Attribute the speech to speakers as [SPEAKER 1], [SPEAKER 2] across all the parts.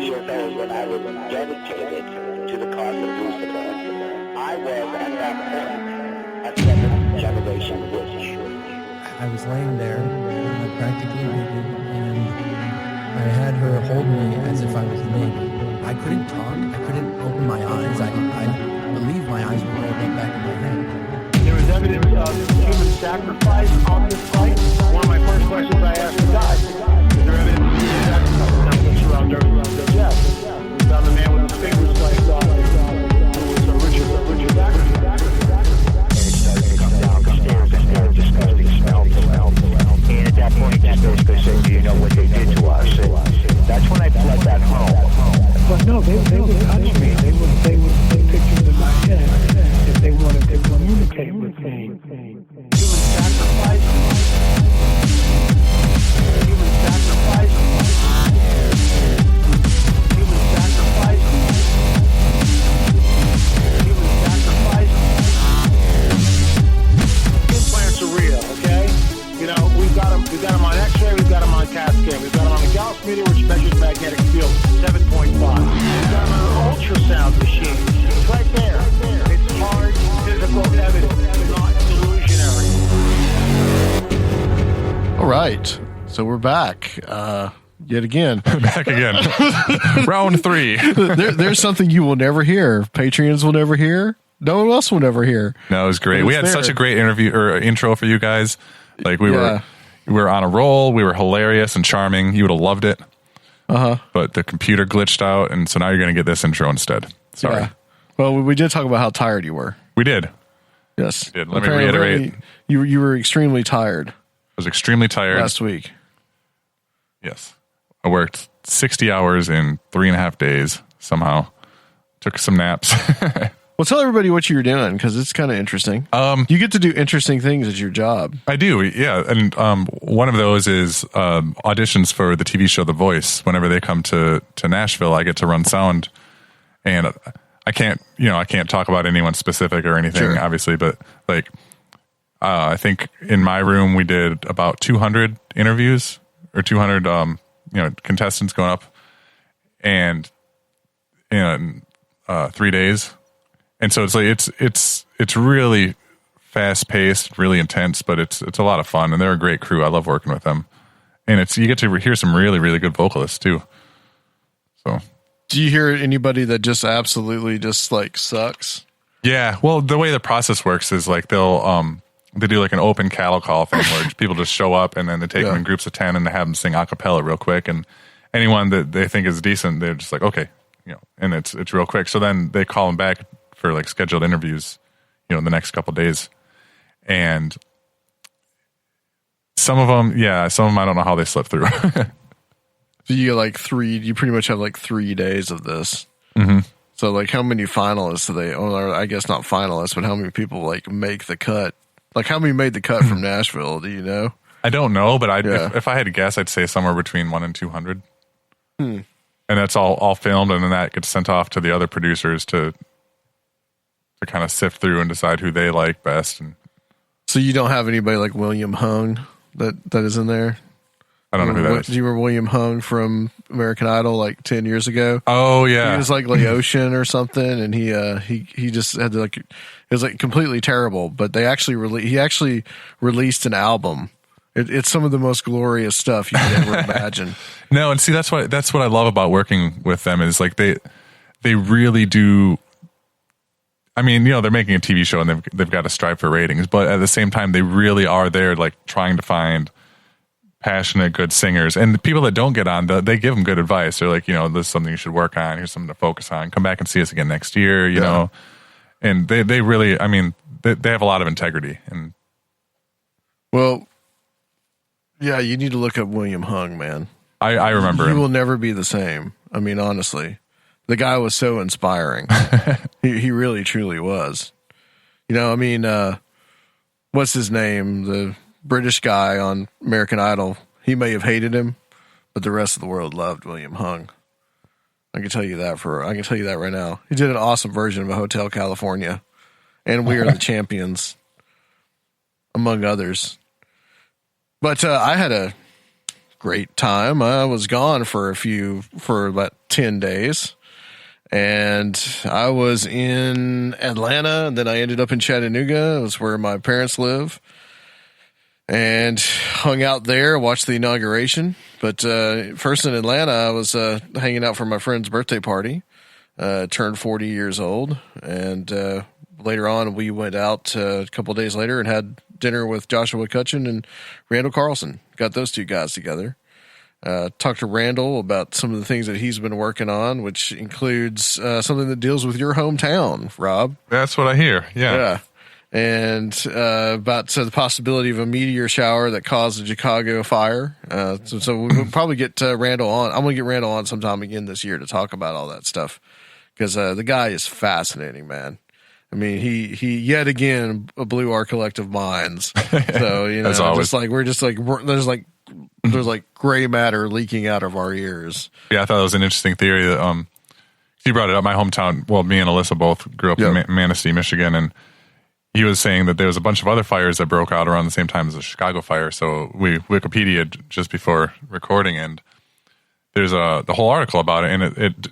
[SPEAKER 1] years old when I was dedicated to the cause of Lucifer. I was, at that point, a seventh-generation witch.
[SPEAKER 2] I was laying there, practically naked, and I had her hold me as if I was a baby. I couldn't talk. I couldn't open my eyes. I believe my eyes were rolled up back in my head.
[SPEAKER 3] There was evidence of human sacrifice on this site. One of my first questions I asked the guy, is there evidence of human sacrifice? Now looks around there, yes. We found the man with his fingers like, who was Richard Zachary.
[SPEAKER 1] And it started to come down the stairs and there was disgusting smell. And at that point, just basically said, do you know what they did to us? And that's when I fled that home.
[SPEAKER 4] But no, they would touch me. They would take pictures of my head if they wanted to communicate with me.
[SPEAKER 3] Human sacrifice. Human sacrifice. Human sacrifice. Human sacrifice. Implants are real, okay? You know, we've got them on X-ray, we've got them on CAT scan, we've got them on the Gauss meter, which measures magnetic field, 7.5. We've got them on an ultrasound machine. It's right there. It's hard, physical evidence, not delusionary.
[SPEAKER 5] All right. So we're back. Yet again.
[SPEAKER 6] Back again. Round 3.
[SPEAKER 5] There's something you will never hear. Patreons will never hear. No one else will never hear.
[SPEAKER 6] No, it was great. We had such a great intro for you guys. Like we were on a roll. We were hilarious and charming. You would have loved it. But the computer glitched out, and so now you're going to get this intro instead. Sorry.
[SPEAKER 5] Yeah. Well, we did talk about how tired you were.
[SPEAKER 6] We did.
[SPEAKER 5] Yes.
[SPEAKER 6] We did. Let me reiterate.
[SPEAKER 5] You were extremely tired.
[SPEAKER 6] I was extremely tired.
[SPEAKER 5] Last week.
[SPEAKER 6] Yes. I worked 60 hours in 3.5 days somehow. Took some naps.
[SPEAKER 5] Well, tell everybody what you're doing, because it's kind of interesting. You get to do interesting things at your job.
[SPEAKER 6] I do, yeah. And one of those is auditions for the TV show The Voice. Whenever they come to Nashville, I get to run sound. And I can't talk about anyone specific or anything, obviously, but like I think in my room we did about 200 interviews or 200 contestants going up, and in 3 days. And so it's like it's really fast paced, really intense, but it's a lot of fun, and they're a great crew. I love working with them, and you get to hear some really, really good vocalists too. So,
[SPEAKER 5] do you hear anybody that just absolutely just like sucks?
[SPEAKER 6] Yeah, well, the way the process works is like they do like an open cattle call thing where people just show up, and then they take them in groups of 10 and they have them sing a cappella real quick, and anyone that they think is decent, they're just like, okay, and it's real quick. So then they call them back for like scheduled interviews, the next couple of days. And some of them I don't know how they slip through.
[SPEAKER 5] So you pretty much have like 3 days of this.
[SPEAKER 6] Mm-hmm.
[SPEAKER 5] So like how many finalists do they, or I guess not finalists, but how many people like make the cut? Like how many made the cut from Nashville? Do you know?
[SPEAKER 6] I don't know, but if I had to guess, I'd say somewhere between 1 and 200. And that's all filmed, and then that gets sent off to the other producers to kind of sift through and decide who they like best. And
[SPEAKER 5] so you don't have anybody like William Hung that is in there?
[SPEAKER 6] I don't know who that is.
[SPEAKER 5] Do you remember William Hung from American Idol like 10 years ago?
[SPEAKER 6] Oh yeah,
[SPEAKER 5] he was like Laotian or something, and he just had to it was like completely terrible. But he actually released an album. It's some of the most glorious stuff you could ever imagine.
[SPEAKER 6] No, and see that's what I love about working with them is like they really do. I mean, they're making a TV show and they've got to strive for ratings, but at the same time, they really are there, like trying to find passionate, good singers. And the people that don't get on, they give them good advice. They're like, this is something you should work on. Here's something to focus on. Come back and see us again next year. You know, and they really, I mean, they have a lot of integrity. And
[SPEAKER 5] well, yeah, you need to look up William Hung, man.
[SPEAKER 6] I remember him.
[SPEAKER 5] He will never be the same. I mean, honestly. The guy was so inspiring. He really, truly was. What's his name? The British guy on American Idol. He may have hated him, but the rest of the world loved William Hung. I can tell you that right now. He did an awesome version of a Hotel California and We Are the Champions, among others. But I had a great time. I was gone for about 10 days. And I was in Atlanta, and then I ended up in Chattanooga. It was where my parents live. And hung out there, watched the inauguration. But first in Atlanta, I was hanging out for my friend's birthday party. Turned 40 years old. And later on, we went out a couple of days later and had dinner with Joshua Cutchin and Randall Carlson. Got those two guys together. Talked to Randall about some of the things that he's been working on, which includes something that deals with your hometown, Rob.
[SPEAKER 6] That's what I hear. Yeah.
[SPEAKER 5] And about the possibility of a meteor shower that caused the Chicago fire. So we'll probably get Randall on. I'm going to get Randall on sometime again this year to talk about all that stuff, because the guy is fascinating, man. I mean, he yet again blew our collective minds. So,
[SPEAKER 6] As always.
[SPEAKER 5] There's like gray matter leaking out of our ears.
[SPEAKER 6] Yeah, I thought it was an interesting theory that you brought it up. My hometown, well, me and Alyssa both grew up in Manistee, Michigan, and he was saying that there was a bunch of other fires that broke out around the same time as the Chicago fire. So we Wikipedia'd just before recording, and there's the whole article about it, and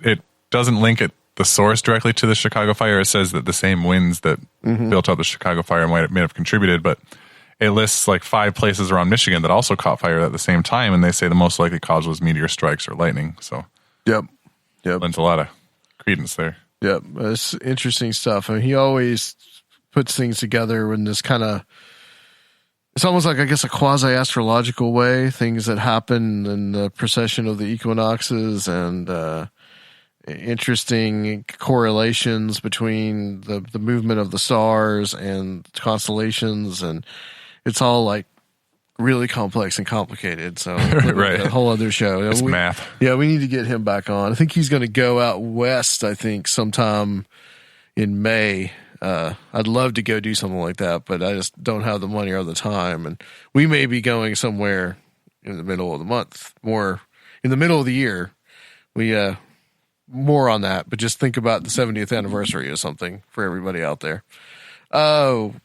[SPEAKER 6] it doesn't link the source directly to the Chicago fire. It says that the same winds that built up the Chicago fire may have contributed, but it lists like 5 places around Michigan that also caught fire at the same time, and they say the most likely cause was meteor strikes or lightning. So
[SPEAKER 5] Yep.
[SPEAKER 6] lends a lot of credence there.
[SPEAKER 5] Yep. It's interesting stuff. I mean, he always puts things together in this kind of, it's almost like, I guess, a quasi-astrological way, things that happen in the precession of the equinoxes, and interesting correlations between the movement of the stars and constellations, and it's all like really complex and complicated. So
[SPEAKER 6] Right.
[SPEAKER 5] a whole other show.
[SPEAKER 6] It's math.
[SPEAKER 5] Yeah, we need to get him back on. I think he's going to go out west, I think, sometime in May. I'd love to go do something like that, but I just don't have the money or the time. And we may be going somewhere in the middle of the month, more in the middle of the year. We, more on that, but just think about the 70th anniversary or something for everybody out there. Oh,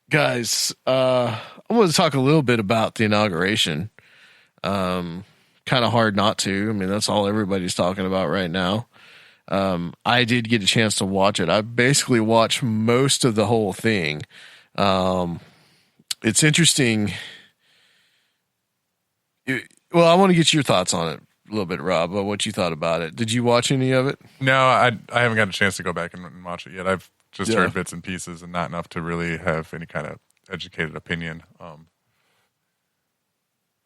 [SPEAKER 5] guys, I want to talk a little bit about the inauguration. Kind of hard not to. I mean, that's all everybody's talking about right now. I did get a chance to watch it. I basically watched most of the whole thing. It's interesting. Well, I want to get your thoughts on it a little bit, Rob, about what you thought about it. Did you watch any of it?
[SPEAKER 6] No, I haven't got a chance to go back and watch it yet. I've just heard bits and pieces and not enough to really have any kind of educated opinion.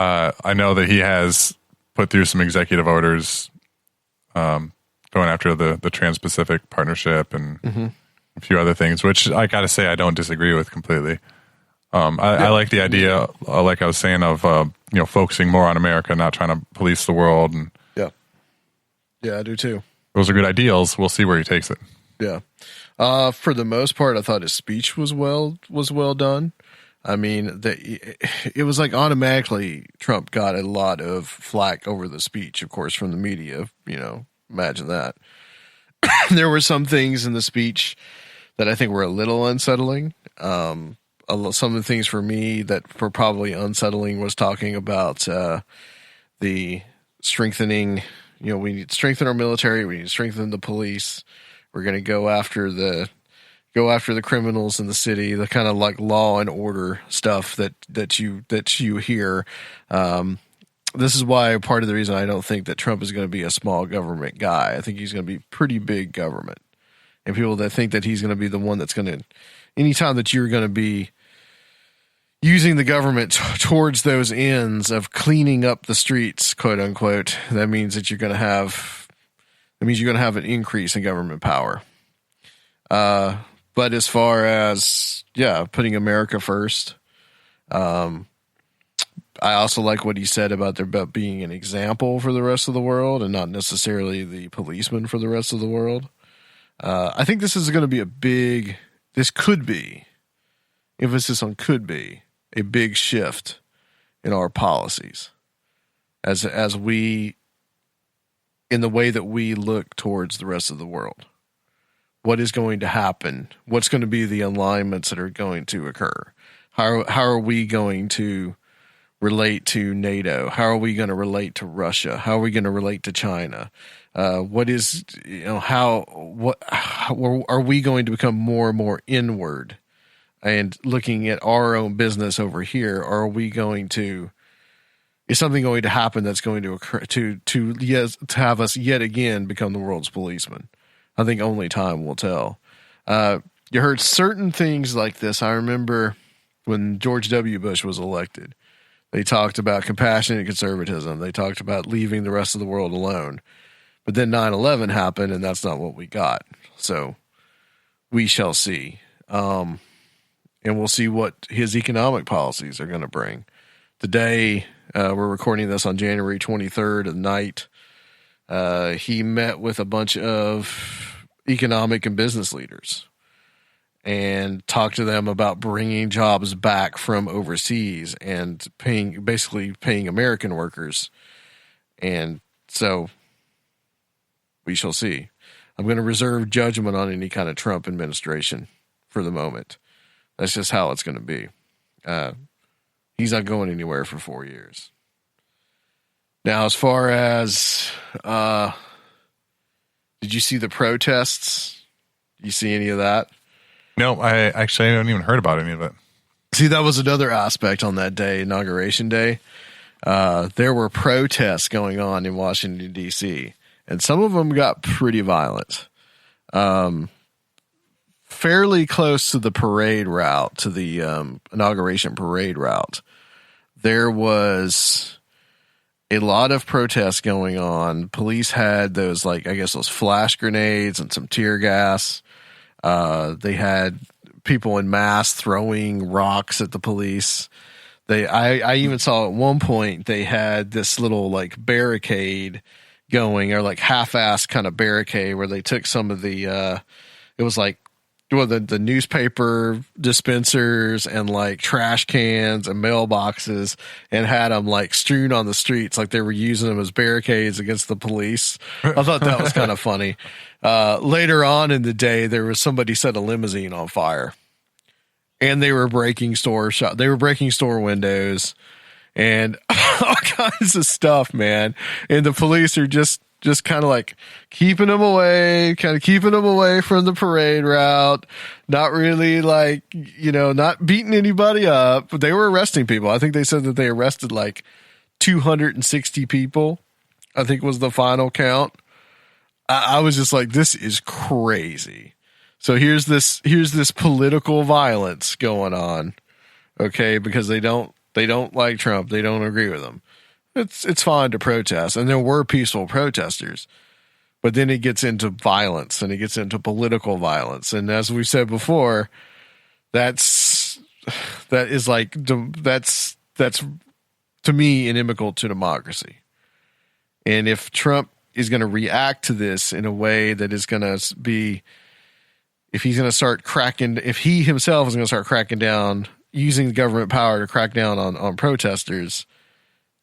[SPEAKER 6] I know that he has put through some executive orders going after the Trans-Pacific Partnership and a few other things, which I got to say I don't disagree with completely. I like the idea, like I was saying, of focusing more on America, not trying to police the world. And
[SPEAKER 5] yeah, I do too.
[SPEAKER 6] Those are good ideals. We'll see where he takes it.
[SPEAKER 5] Yeah. For the most part, I thought his speech was well done. I mean, it was like automatically Trump got a lot of flack over the speech, of course, from the media. Imagine that. There were some things in the speech that I think were a little unsettling. Some of the things for me that were probably unsettling was talking about the strengthening. We need to strengthen our military. We need to strengthen the police. We're going to go after the criminals in the city. The kind of like law and order stuff that you hear. This is why part of the reason I don't think that Trump is going to be a small government guy. I think he's going to be pretty big government. And people that think that he's going to be the one that's going to, anytime that you're going to be using the government towards those ends of cleaning up the streets, quote unquote, that means that you're going to have an increase in government power. But as far as, putting America first, I also like what he said about being an example for the rest of the world and not necessarily the policeman for the rest of the world. I think this is going to be this could be, emphasis on could be, a big shift in our policies as we, in the way that we look towards the rest of the world. What is going to happen? What's going to be the alignments that are going to occur? How are we going to relate to NATO? How are we going to relate to Russia? How are we going to relate to China? What is, how are we going to become more and more inward and looking at our own business over here? Or are we going to, is something going to happen that's going to occur to have us yet again become the world's policeman? I think only time will tell. You heard certain things like this. I remember when George W. Bush was elected, they talked about compassionate conservatism. They talked about leaving the rest of the world alone. But then 9/11 happened, and that's not what we got. So we shall see. And we'll see what his economic policies are going to bring. Today, we're recording this on January 23rd at night. He met with a bunch of economic and business leaders and talked to them about bringing jobs back from overseas and basically paying American workers. And so we shall see. I'm going to reserve judgment on any kind of Trump administration for the moment. That's just how it's going to be. He's not going anywhere for 4 years. Now, as far as, did you see the protests? You see any of that?
[SPEAKER 6] No, I haven't even heard about any of it.
[SPEAKER 5] See, that was another aspect on that day, Inauguration Day. There were protests going on in Washington, D.C., and some of them got pretty violent. Fairly close to the parade route, to the inauguration parade route, there was a lot of protests going on. Police had those, those flash grenades and some tear gas. They had people in mass throwing rocks at the police. I even saw at one point they had this little barricade going, or half-assed kind of barricade where they took some of the it was the newspaper dispensers and trash cans and mailboxes and had them strewn on the streets, like they were using them as barricades against the police. I thought that was kind of funny. Later on in the day, there was somebody set a limousine on fire, and they were breaking store windows and all kinds of stuff, man. And the police are just kind of keeping them away from the parade route. Not really not beating anybody up, but they were arresting people. I think they said that they arrested 260 people, I think was the final count. I was just this is crazy. So here's this political violence going on. Okay. Because they don't like Trump. They don't agree with him. It's fine to protest, and there were peaceful protesters, but then it gets into violence and it gets into political violence. And as we said before, that's to me inimical to democracy. And if Trump is going to react to this in a way that is going to be, if he himself is going to start cracking down, using government power to crack down on protesters,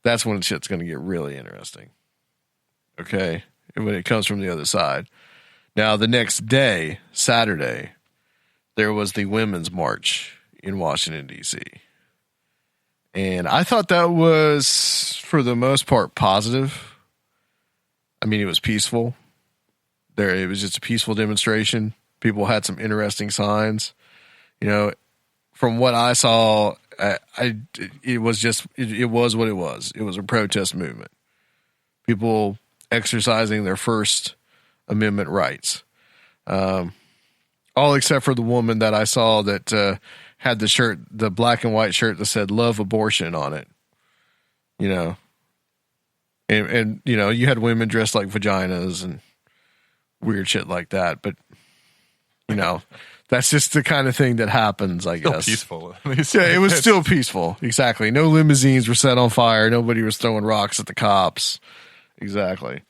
[SPEAKER 5] that's when shit's going to get really interesting. Okay. When it comes from the other side. Now, the next day, Saturday, there was the Women's March in Washington, D.C. And I thought that was, for the most part, positive. I mean, it was peaceful. It was just a peaceful demonstration. People had some interesting signs. From what I saw, it was what it was. It was a protest movement. People exercising their First Amendment rights. All except for the woman that I saw that had the black and white shirt that said "Love Abortion" on it. And you had women dressed like vaginas and weird shit like that. But that's just the kind of thing that happens, I guess.
[SPEAKER 6] Peaceful.
[SPEAKER 5] Yeah, it was still peaceful. Exactly. No limousines were set on fire. Nobody was throwing rocks at the cops. Exactly.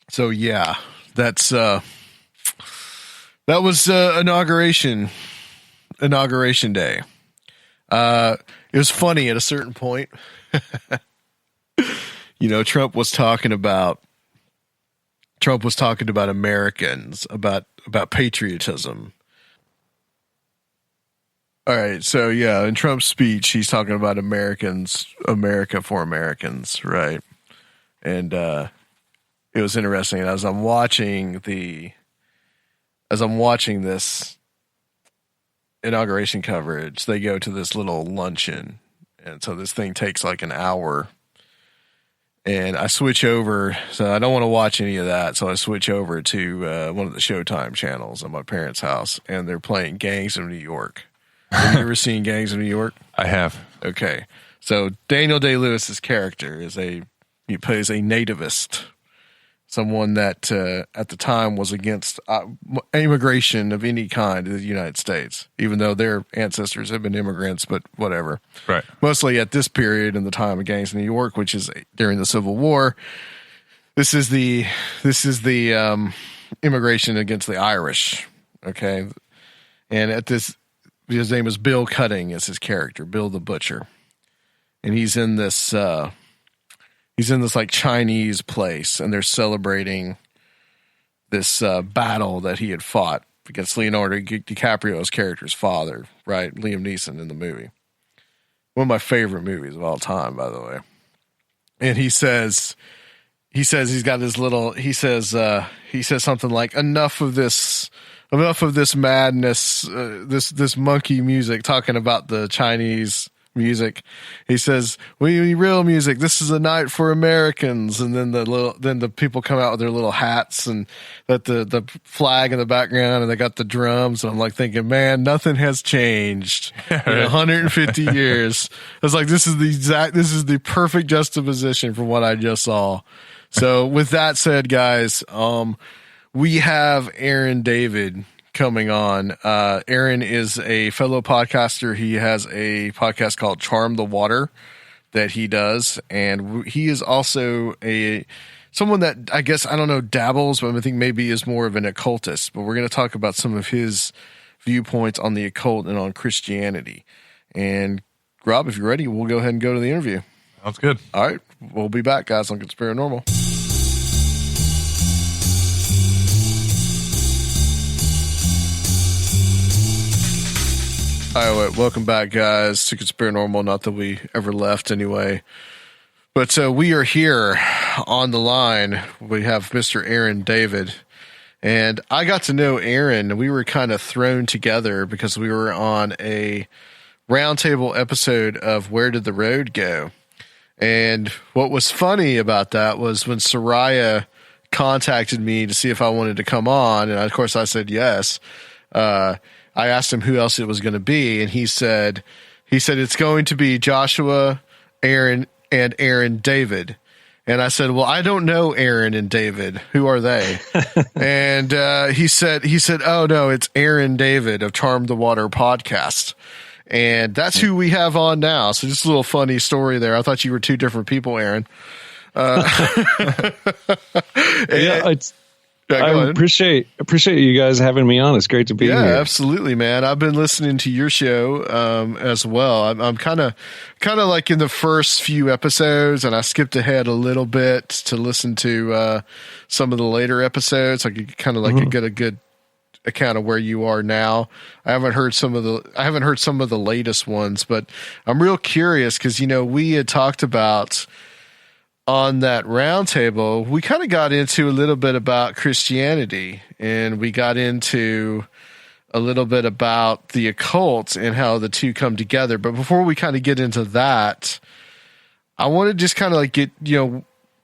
[SPEAKER 5] So yeah, that was inauguration day. It was funny at a certain point. Trump was talking about Americans, about patriotism. All right. So, yeah, in Trump's speech, he's talking about America for Americans, right? And it was interesting. And as I'm watching this inauguration coverage, they go to this little luncheon. And so this thing takes like an hour. And I switch over. So I don't want to watch any of that. So I switch over to one of the Showtime channels at my parents' house. And they're playing Gangs of New York. Have you ever seen Gangs of New York?
[SPEAKER 6] I have.
[SPEAKER 5] Okay. So Daniel Day-Lewis's character he plays a nativist, someone that at the time was against immigration of any kind to the United States, even though their ancestors have been immigrants, but whatever.
[SPEAKER 6] Right.
[SPEAKER 5] Mostly at this period in the time of Gangs of New York, which is during the Civil War. This is the immigration against the Irish. Okay. And his name is Bill Cutting is his character, Bill the Butcher. And he's in this like Chinese place, and they're celebrating this battle that he had fought against Leonardo DiCaprio's character's father, right? Liam Neeson in the movie. One of my favorite movies of all time, by the way. And he says he's got his little, he says something like, enough of this madness, this monkey music, talking about the Chinese music. He says, we need real music. This is a night for Americans. And then the people come out with their little hats and the flag in the background, and they got the drums. And I'm like thinking, man, nothing has changed in 150 years. I was like, this is the perfect juxtaposition from what I just saw. So with that said, guys, we have Aaron David coming on. Aaron is a fellow podcaster. He has a podcast called Charm the Water that he does, and he is also someone that I guess, I don't know, dabbles, but I think maybe is more of an occultist. But we're going to talk about some of his viewpoints on the occult and on Christianity. And Rob, if you're ready, we'll go ahead and go to the interview.
[SPEAKER 6] Sounds good.
[SPEAKER 5] All right, we'll be back, guys, on Conspirinormal. All right, welcome back, guys, to Conspirinormal. Not that we ever left anyway. But we are here on the line. We have Mr. Aaron David. And I got to know Aaron. We were kind of thrown together because we were on a roundtable episode of Where Did the Road Go? And what was funny about that was when Soraya contacted me to see if I wanted to come on, and of course I said yes. I asked him who else it was going to be, and he said it's going to be Joshua, Aaron, and Aaron David. And I said, well, I don't know Aaron and David. Who are they? And he said, oh no, it's Aaron David of Charm the Water podcast. And that's who we have on now. So just a little funny story there. I thought you were two different people, Aaron.
[SPEAKER 7] I appreciate you guys having me on. It's great to be here.
[SPEAKER 5] Yeah, absolutely, man. I've been listening to your show as well. I'm kind of like in the first few episodes, and I skipped ahead a little bit to listen to some of the later episodes. I could kind of like get a good account of where you are now. I haven't heard some of the latest ones, but I'm real curious because we had talked about, on that roundtable, we kind of got into a little bit about Christianity, and we got into a little bit about the occult and how the two come together. But before we kind of get into that, I want to just kind of like get,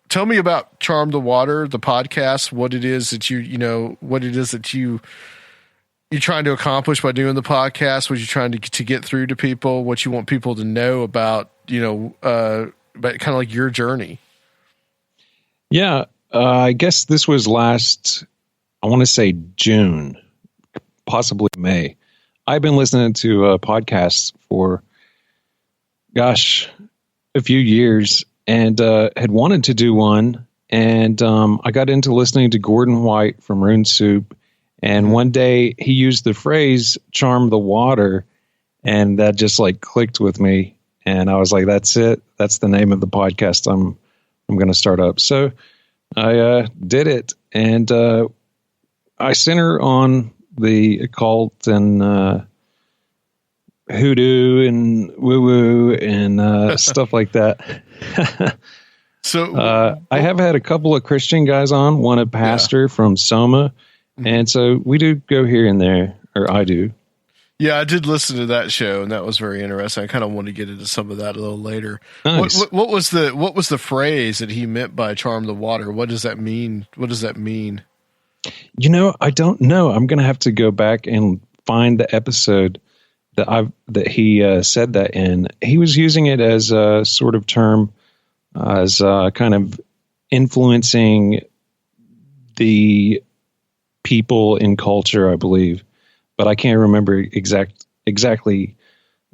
[SPEAKER 5] tell me about Charm the Water, the podcast, what it is that you're trying to accomplish by doing the podcast, what you're trying to get through to people, what you want people to know about, about kind of like your journey.
[SPEAKER 7] Yeah, I guess this was last, I want to say June, possibly May. I've been listening to podcasts for, a few years, and had wanted to do one. And I got into listening to Gordon White from Rune Soup. And one day he used the phrase "charm the water," and that just like clicked with me. And I was like, "That's it. That's the name of the podcast I'm going to start up." So I did it, and I center on the occult and hoodoo and woo woo and stuff like that.
[SPEAKER 5] So
[SPEAKER 7] I have had a couple of Christian guys on, one a pastor from Soma. And so we do go here and there, or I do.
[SPEAKER 5] yeah, I did listen to that show, and that was very interesting. I kind of want to get into some of that a little later.
[SPEAKER 7] Nice.
[SPEAKER 5] What was the phrase that he meant by charm the water? What does that mean? What does that mean?
[SPEAKER 7] You know, I don't know. I'm going to have to go back and find the episode that he said that in. He was using it as a sort of term, as kind of influencing the people in culture, I believe, but I can't remember exactly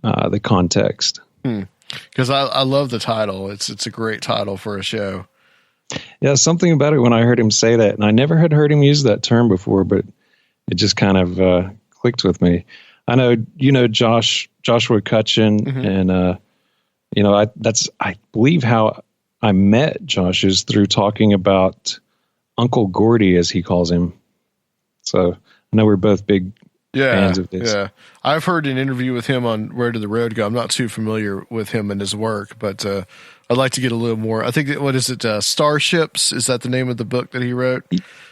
[SPEAKER 7] the context.
[SPEAKER 5] Because I love the title. It's a great title for a show.
[SPEAKER 7] Yeah, something about it when I heard him say that, and I never had heard him use that term before, but it just kind of clicked with me. I know, you know, Joshua Cutchin, and you know, I believe how I met Josh is through talking about Uncle Gordy, as he calls him. So I know we're both big fans of this.
[SPEAKER 5] Yeah, I've heard an interview with him on Where Did the Road Go. I'm not too familiar with him and his work, but I'd like to get a little more. I think what is it? Starships, is that the name of the book that he wrote?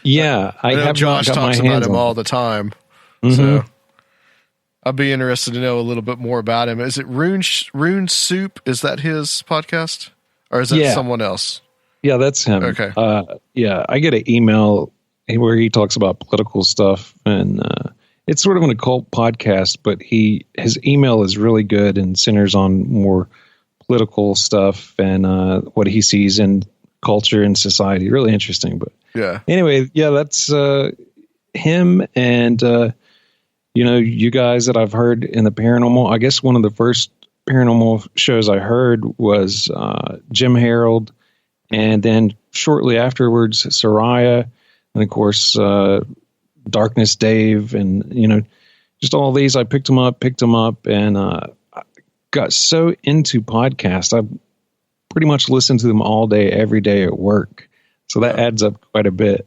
[SPEAKER 7] Yeah, I
[SPEAKER 5] know
[SPEAKER 7] have
[SPEAKER 5] Josh
[SPEAKER 7] not got
[SPEAKER 5] talks
[SPEAKER 7] my hands
[SPEAKER 5] about him
[SPEAKER 7] on
[SPEAKER 5] all the time,
[SPEAKER 7] it.
[SPEAKER 5] so I'd be interested to know a little bit more about him. Is it Rune Soup? Is that his podcast, or is that someone else?
[SPEAKER 7] Yeah, that's him.
[SPEAKER 5] Okay.
[SPEAKER 7] Yeah, I get an email where he talks about political stuff, and it's sort of an occult podcast, but his email is really good and centers on more political stuff and what he sees in culture and society. Really interesting. But anyway, that's him and you know, you guys that I've heard in the paranormal. I guess one of the first paranormal shows I heard was Jim Harold, and then shortly afterwards Soraya, and of course Darkness Dave, and you know, just all these. I picked them up, and I got so into podcasts. I pretty much listen to them all day, every day at work. So that adds up quite a bit.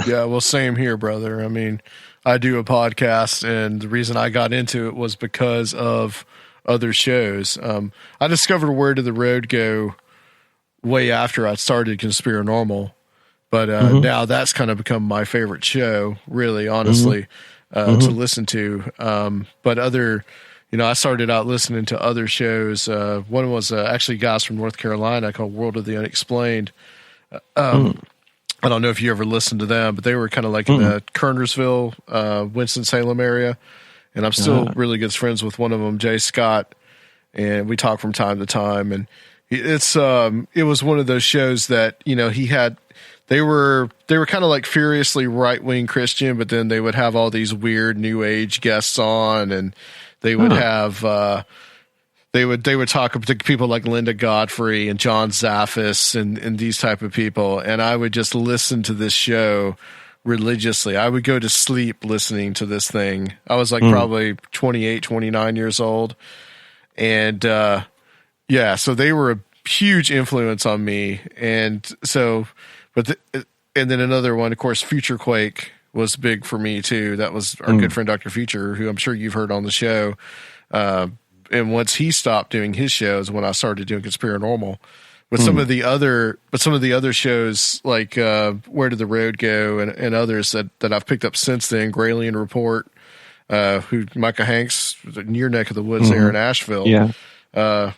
[SPEAKER 5] Yeah, well, same here, brother. I mean, I do a podcast, and the reason I got into it was because of other shows. I discovered Where Did the Road Go way after I started Conspirinormal, but now that's kind of become my favorite show, really, honestly, to listen to. But other, you know, I started out listening to other shows. One was actually guys from North Carolina called World of the Unexplained. I don't know if you ever listened to them, but they were kind of like in the Kernersville, Winston-Salem area. And I'm still really good friends with one of them, Jay Scott. And we talk from time to time. And it was one of those shows that, you know, they were kind of like furiously right-wing Christian, but then they would have all these weird new age guests on, and they would have, They would talk to people like Linda Godfrey and John Zaffis and these type of people. And I would just listen to this show religiously. I would go to sleep listening to this thing. I was like probably 28, 29 years old. And, so they were a huge influence on me. And so, and then another one, of course, Future Quake was big for me too. That was our good friend, Dr. Future, who I'm sure you've heard on the show. And once he stopped doing his shows, when I started doing Conspirinormal, but some of the other shows like Where Did the Road Go and others that I've picked up since then, Gralien Report, who Micah Hanks, in your neck of the woods there in Asheville. Yeah.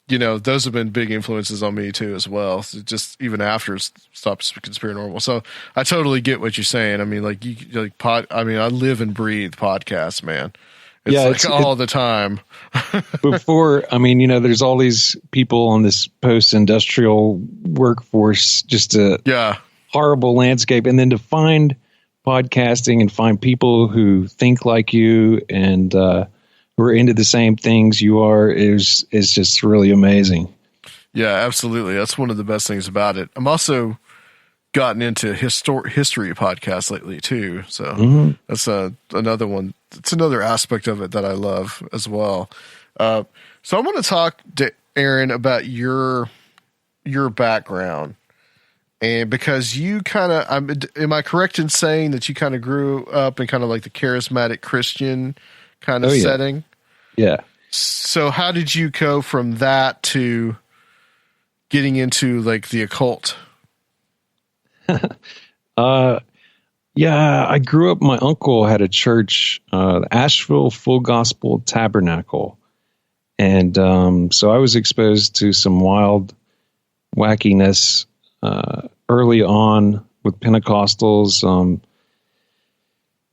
[SPEAKER 5] You know, those have been big influences on me too, as well. So just even after stopped Conspirinormal. So I totally get what you're saying. I mean, I live and breathe podcasts, man. It's all the time.
[SPEAKER 7] Before, I mean, you know, there's all these people on this post-industrial workforce, just a horrible landscape. And then to find podcasting and find people who think like you and who are into the same things you are is just really amazing.
[SPEAKER 5] Yeah, absolutely. That's one of the best things about it. I'm also gotten into history podcasts lately too. So that's another one. It's another aspect of it that I love as well. So I want to talk to Aaron about your background, and because you kind of, am I correct in saying that you kind of grew up in kind of like the charismatic Christian kind of setting?
[SPEAKER 7] Yeah.
[SPEAKER 5] So how did you go from that to getting into like the occult?
[SPEAKER 7] Yeah, I grew up, my uncle had a church, the Asheville Full Gospel Tabernacle. And so I was exposed to some wild wackiness early on with Pentecostals.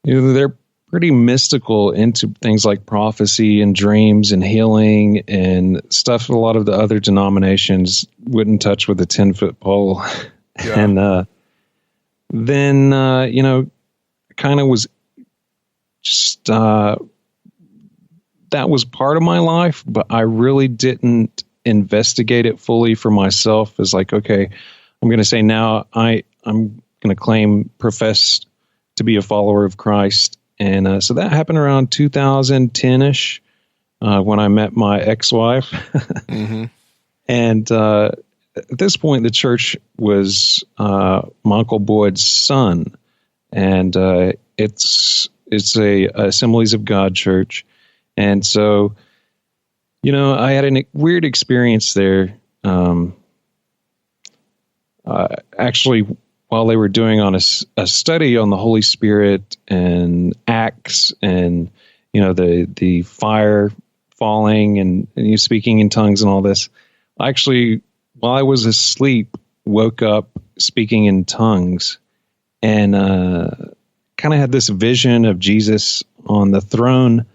[SPEAKER 7] They're pretty mystical into things like prophecy and dreams and healing and stuff a lot of the other denominations wouldn't touch with a 10-foot pole. Yeah. And then, kind of was just, that was part of my life, but I really didn't investigate it fully for myself as like, okay, I'm going to say now I'm going to profess to be a follower of Christ. And so that happened around 2010-ish when I met my ex-wife. Mm-hmm. And at this point, the church was my Uncle Boyd's son. And it's a Assemblies of God church. And so, I had a weird experience there. Actually, while they were doing on a study on the Holy Spirit and Acts and, the fire falling and you speaking in tongues and all this, actually, while I was asleep, woke up speaking in tongues and kind of had this vision of Jesus on the throne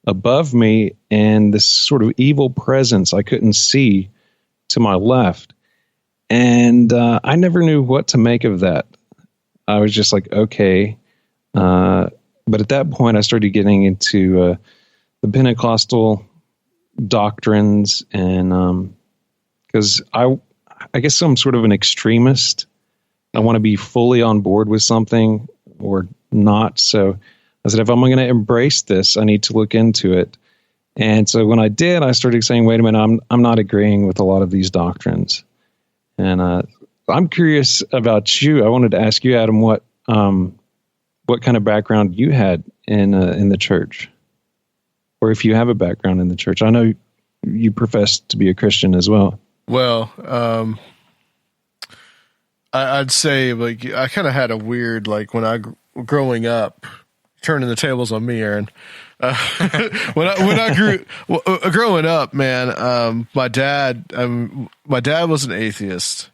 [SPEAKER 7] above me and this sort of evil presence I couldn't see to my left. And I never knew what to make of that. I was just like, okay. But at that point, I started getting into the Pentecostal doctrines and because I guess I'm sort of an extremist. I want to be fully on board with something or not. So I said, if I'm going to embrace this, I need to look into it. And so when I did, I started saying, wait a minute, I'm not agreeing with a lot of these doctrines. And I'm curious about you. I wanted to ask you, Adam, what kind of background you had in the church, or if you have a background in the church. I know you profess to be a Christian as well.
[SPEAKER 5] Well, I'd say like I kind of had a weird when growing up, turning the tables on me, Aaron. When I growing up, man, my dad was an atheist,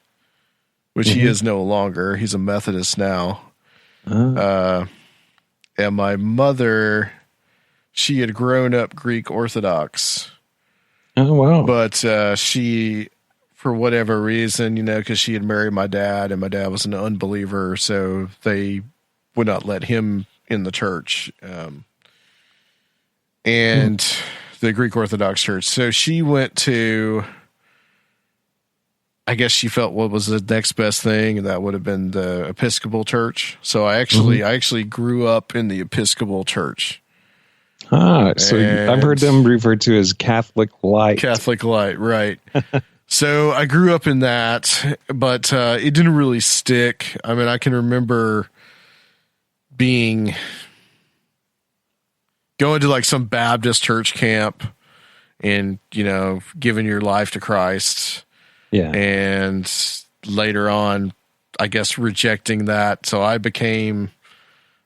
[SPEAKER 5] which he is no longer. He's a Methodist now. And my mother, she had grown up Greek Orthodox.
[SPEAKER 7] Oh, wow.
[SPEAKER 5] But she, for whatever reason, because she had married my dad and my dad was an unbeliever, so they would not let him in the church. And the Greek Orthodox Church. So she went to, I guess she felt what was the next best thing, and that would have been the Episcopal Church. So I actually grew up in the Episcopal Church.
[SPEAKER 7] So I've heard them referred to as Catholic Light.
[SPEAKER 5] Catholic Light, right. So I grew up in that, but it didn't really stick. I mean, I can remember going to like some Baptist church camp and, giving your life to Christ. Yeah. And later on, I guess, rejecting that. So I became,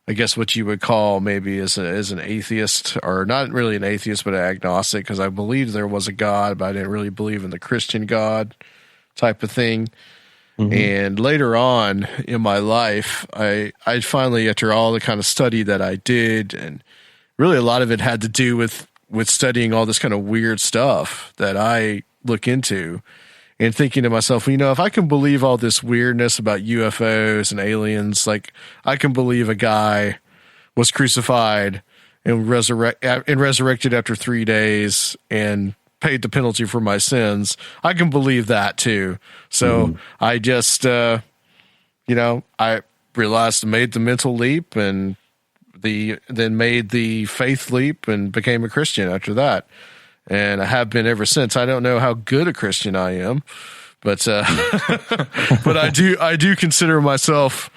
[SPEAKER 5] I guess, what you would call maybe as an atheist, or not really an atheist, but an agnostic, because I believed there was a God, but I didn't really believe in the Christian God type of thing. Mm-hmm. And later on in my life, I finally, after all the kind of study that I did, and really a lot of it had to do with studying all this kind of weird stuff that I look into, and thinking to myself, if I can believe all this weirdness about UFOs and aliens, like I can believe a guy was crucified and resurrected after 3 days and paid the penalty for my sins, I can believe that too. So I just, I realized, made the mental leap, and then made the faith leap and became a Christian after that. And I have been ever since. I don't know how good a Christian I am, but but I do consider myself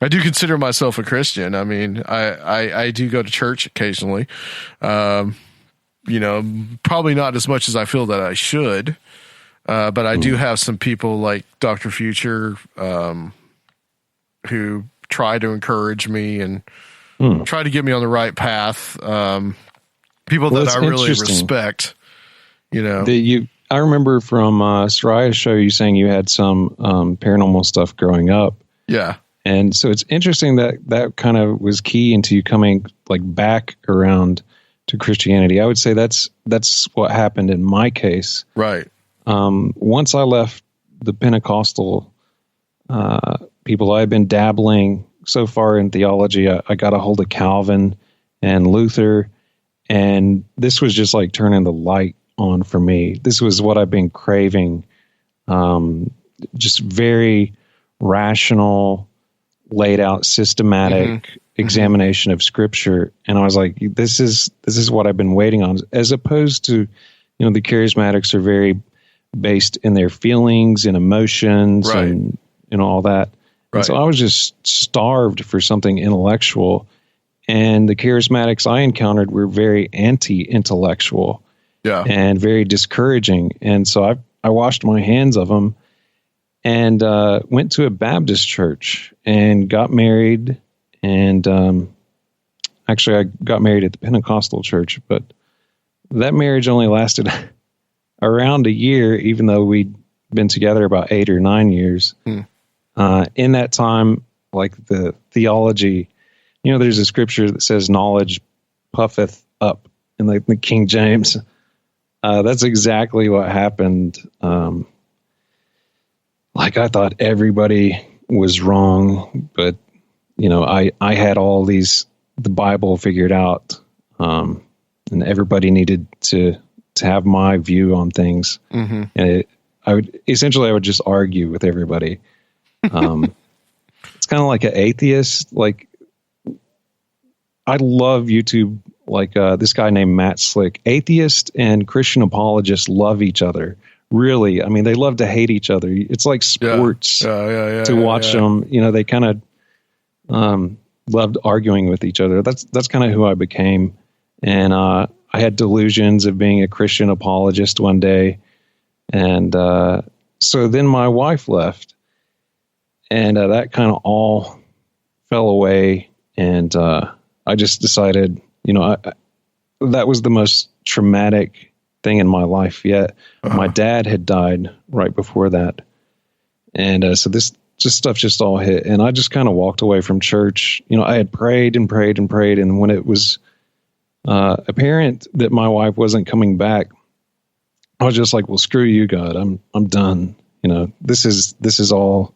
[SPEAKER 5] a Christian. I mean, I do go to church occasionally, probably not as much as I feel that I should. But I do have some people like Dr. Future who try to encourage me and try to get me on the right path. People that I really respect,
[SPEAKER 7] I remember from Soraya's show, you saying you had some paranormal stuff growing up.
[SPEAKER 5] Yeah.
[SPEAKER 7] And so it's interesting that kind of was key into you coming like back around to Christianity. I would say that's what happened in my case.
[SPEAKER 5] Right.
[SPEAKER 7] Once I left the Pentecostal people, I had been dabbling so far in theology. I got a hold of Calvin and Luther, and this was just like turning the light on for me. This was what I've been craving. Just very rational, laid out, systematic examination of Scripture, and I was like, "This is what I've been waiting on." As opposed to, the charismatics are very based in their feelings and emotions,
[SPEAKER 5] right,
[SPEAKER 7] and all that.
[SPEAKER 5] Right.
[SPEAKER 7] And so I was just starved for something intellectual, and the charismatics I encountered were very anti-intellectual, and very discouraging. And so I washed my hands of them and went to a Baptist church and got married. And actually, I got married at the Pentecostal church, but that marriage only lasted around a year, even though we'd been together about 8 or 9 years. In that time, like the theology, there's a scripture that says knowledge puffeth up in the King James. That's exactly what happened. Like I thought everybody was wrong, but I had all the Bible figured out, and everybody needed to have my view on things. And I would just argue with everybody. It's kind of like an atheist. Like I love YouTube. Like this guy named Matt Slick. Atheist and Christian apologists love each other. Really, I mean, they love to hate each other. It's like sports to watch them. They kind of loved arguing with each other. That's kind of who I became. And I had delusions of being a Christian apologist one day. And so then my wife left. And that kind of all fell away. And I just decided, that was the most traumatic thing in my life yet. My dad had died right before that. And so this stuff just all hit. And I just kind of walked away from church. I had prayed and prayed and prayed. And when it was apparent that my wife wasn't coming back, I was just like, well, screw you, God. I'm done. This is all,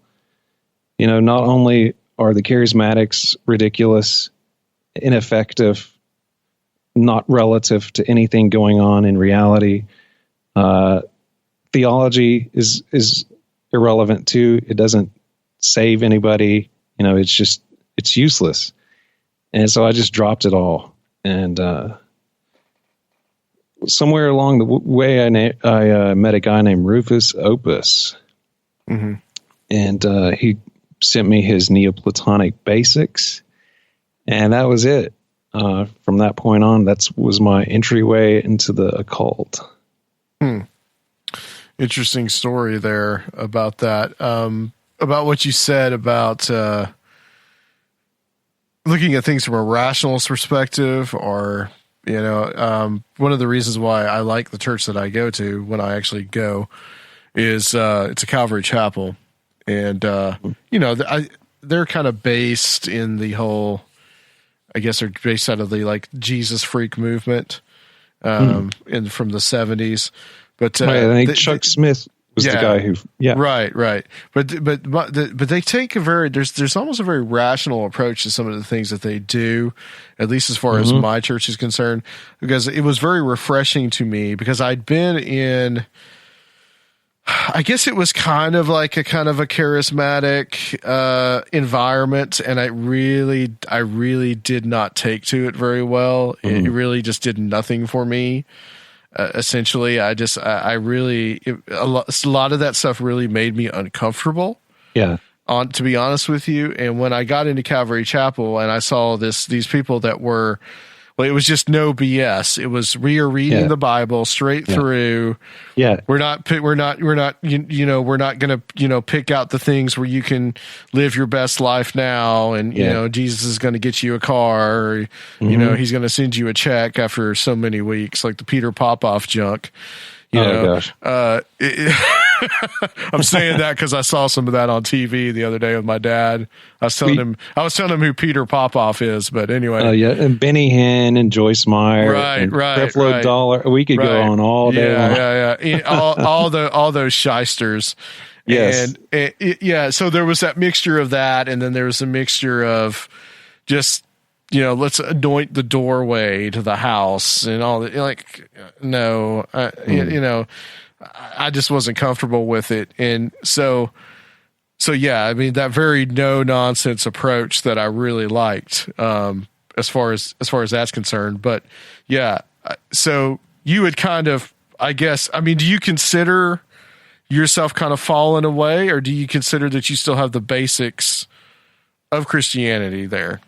[SPEAKER 7] not only are the charismatics ridiculous, ineffective, not relative to anything going on in reality. Theology is irrelevant too. It doesn't save anybody. It's useless. And so I just dropped it all. And somewhere along the way, I met a guy named Rufus Opus. And he sent me his Neoplatonic Basics. And that was it. From that point on, that was my entryway into the occult.
[SPEAKER 5] Interesting story there about that. About what you said about looking at things from a rationalist perspective, or one of the reasons why I like the church that I go to when I actually go is it's a Calvary Chapel, and they're kind of based in the whole. I guess they're based out of the like Jesus freak movement from the 70s. But
[SPEAKER 7] I think Chuck Smith was the guy who
[SPEAKER 5] right. But they take a very there's almost a very rational approach to some of the things that they do, at least as far as my church is concerned, because it was very refreshing to me because I'd been in. I guess it was kind of a charismatic environment, and I really did not take to it very well. It really just did nothing for me. Essentially, a lot of that stuff really made me uncomfortable. Yeah. To be honest with you, and when I got into Calvary Chapel and I saw these people that were Well, it was just no BS. It was we are reading the Bible straight through.
[SPEAKER 7] Yeah.
[SPEAKER 5] We're not we're not going to pick out the things where you can live your best life now, and you know Jesus is going to get you a car, or you know he's going to send you a check after so many weeks, like the Peter Popoff junk. You know, I'm saying that because I saw some of that on TV the other day with my dad. I was telling him who Peter Popoff is, but anyway.
[SPEAKER 7] And Benny Hinn and Joyce Meyer,
[SPEAKER 5] right.
[SPEAKER 7] Creflo Dollar. We could go on all day long.
[SPEAKER 5] Yeah. all those shysters.
[SPEAKER 7] Yes.
[SPEAKER 5] And so there was that mixture of that, and then there was a mixture of just, you know, let's anoint the doorway to the house and all that. Like, no, you know, I just wasn't comfortable with it. And so yeah, I mean, that very no nonsense approach that I really liked, as far as that's concerned. But yeah, so you would kind of, I guess, I mean, do you consider yourself kind of fallen away, or do you consider that you still have the basics of Christianity there?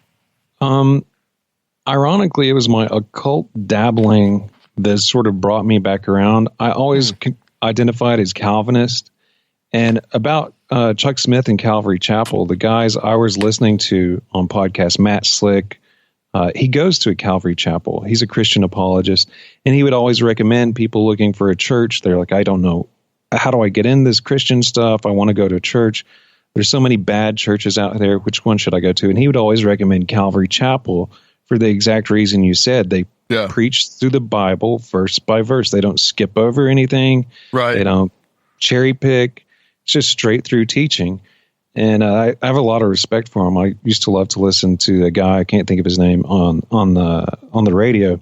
[SPEAKER 7] Ironically, it was my occult dabbling that sort of brought me back around. I always identified as Calvinist, and about Chuck Smith and Calvary Chapel, the guys I was listening to on podcast, Matt Slick, he goes to a Calvary Chapel. He's a Christian apologist, and he would always recommend people looking for a church. They're like, I don't know, how do I get in this Christian stuff? I want to go to a church. There's so many bad churches out there. Which one should I go to? And he would always recommend Calvary Chapel for the exact reason you said. They preach through the Bible verse by verse. They don't skip over anything. Right. They don't cherry pick. It's just straight through teaching. And I have a lot of respect for him. I used to love to listen to a guy, I can't think of his name, on the radio.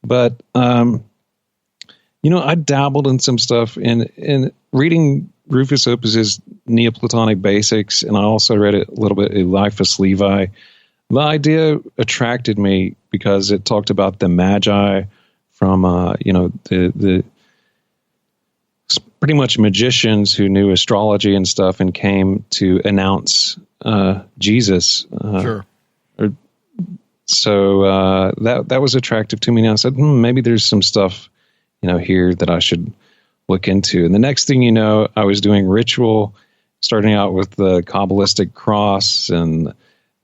[SPEAKER 7] But you know, I dabbled in some stuff in reading Rufus Opus's Neoplatonic Basics, and I also read a little bit of Eliphas Levi. The idea attracted me because it talked about the Magi from, the pretty much magicians who knew astrology and stuff and came to announce Jesus.
[SPEAKER 5] Sure.
[SPEAKER 7] So that was attractive to me. And I said, maybe there's some stuff, here that I should look into. And the next thing you know, I was doing ritual, starting out with the Kabbalistic cross and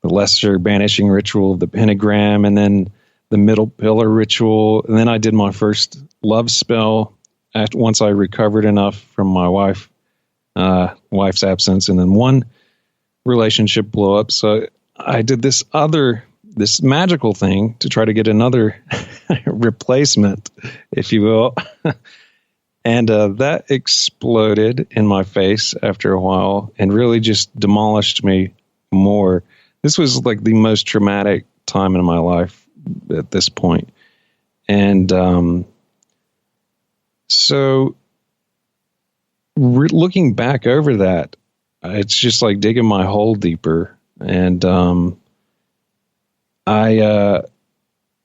[SPEAKER 7] the lesser banishing ritual of the pentagram, and then the middle pillar ritual. And then I did my first love spell once I recovered enough from my wife's absence. And then one relationship blew up. So I did this magical thing to try to get another replacement, if you will. And that exploded in my face after a while and really just demolished me more. This was like the most traumatic time in my life at this point. And so looking back over that, it's just like digging my hole deeper. And I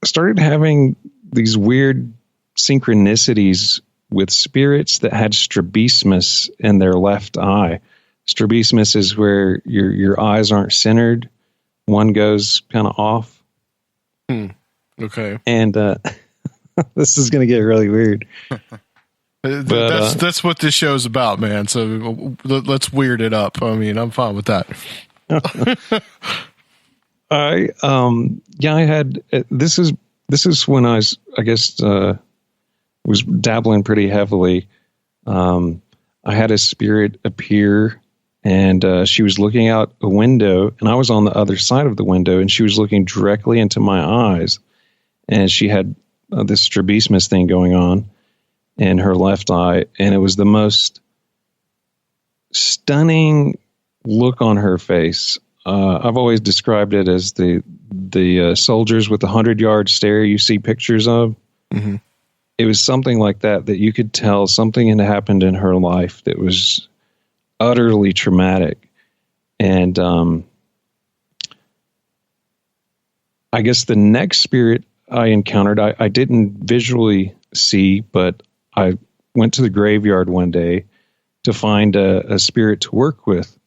[SPEAKER 7] started having these weird synchronicities with spirits that had strabismus in their left eye. Strabismus is where your eyes aren't centered. One goes kind of off.
[SPEAKER 5] Okay.
[SPEAKER 7] And this is going to get really weird.
[SPEAKER 5] That's what this show's about, man. So let's weird it up. I mean, I'm fine with that.
[SPEAKER 7] I had this is when I was dabbling pretty heavily. I had a spirit appear, and she was looking out a window, and I was on the other side of the window, and she was looking directly into my eyes, and she had this strabismus thing going on in her left eye, and it was the most stunning look on her face. I've always described it as the soldiers with the 100-yard stare you see pictures of. Mm-hmm. It was something like that you could tell something had happened in her life that was utterly traumatic. And I guess the next spirit I encountered, I didn't visually see, but I went to the graveyard one day to find a spirit to work with.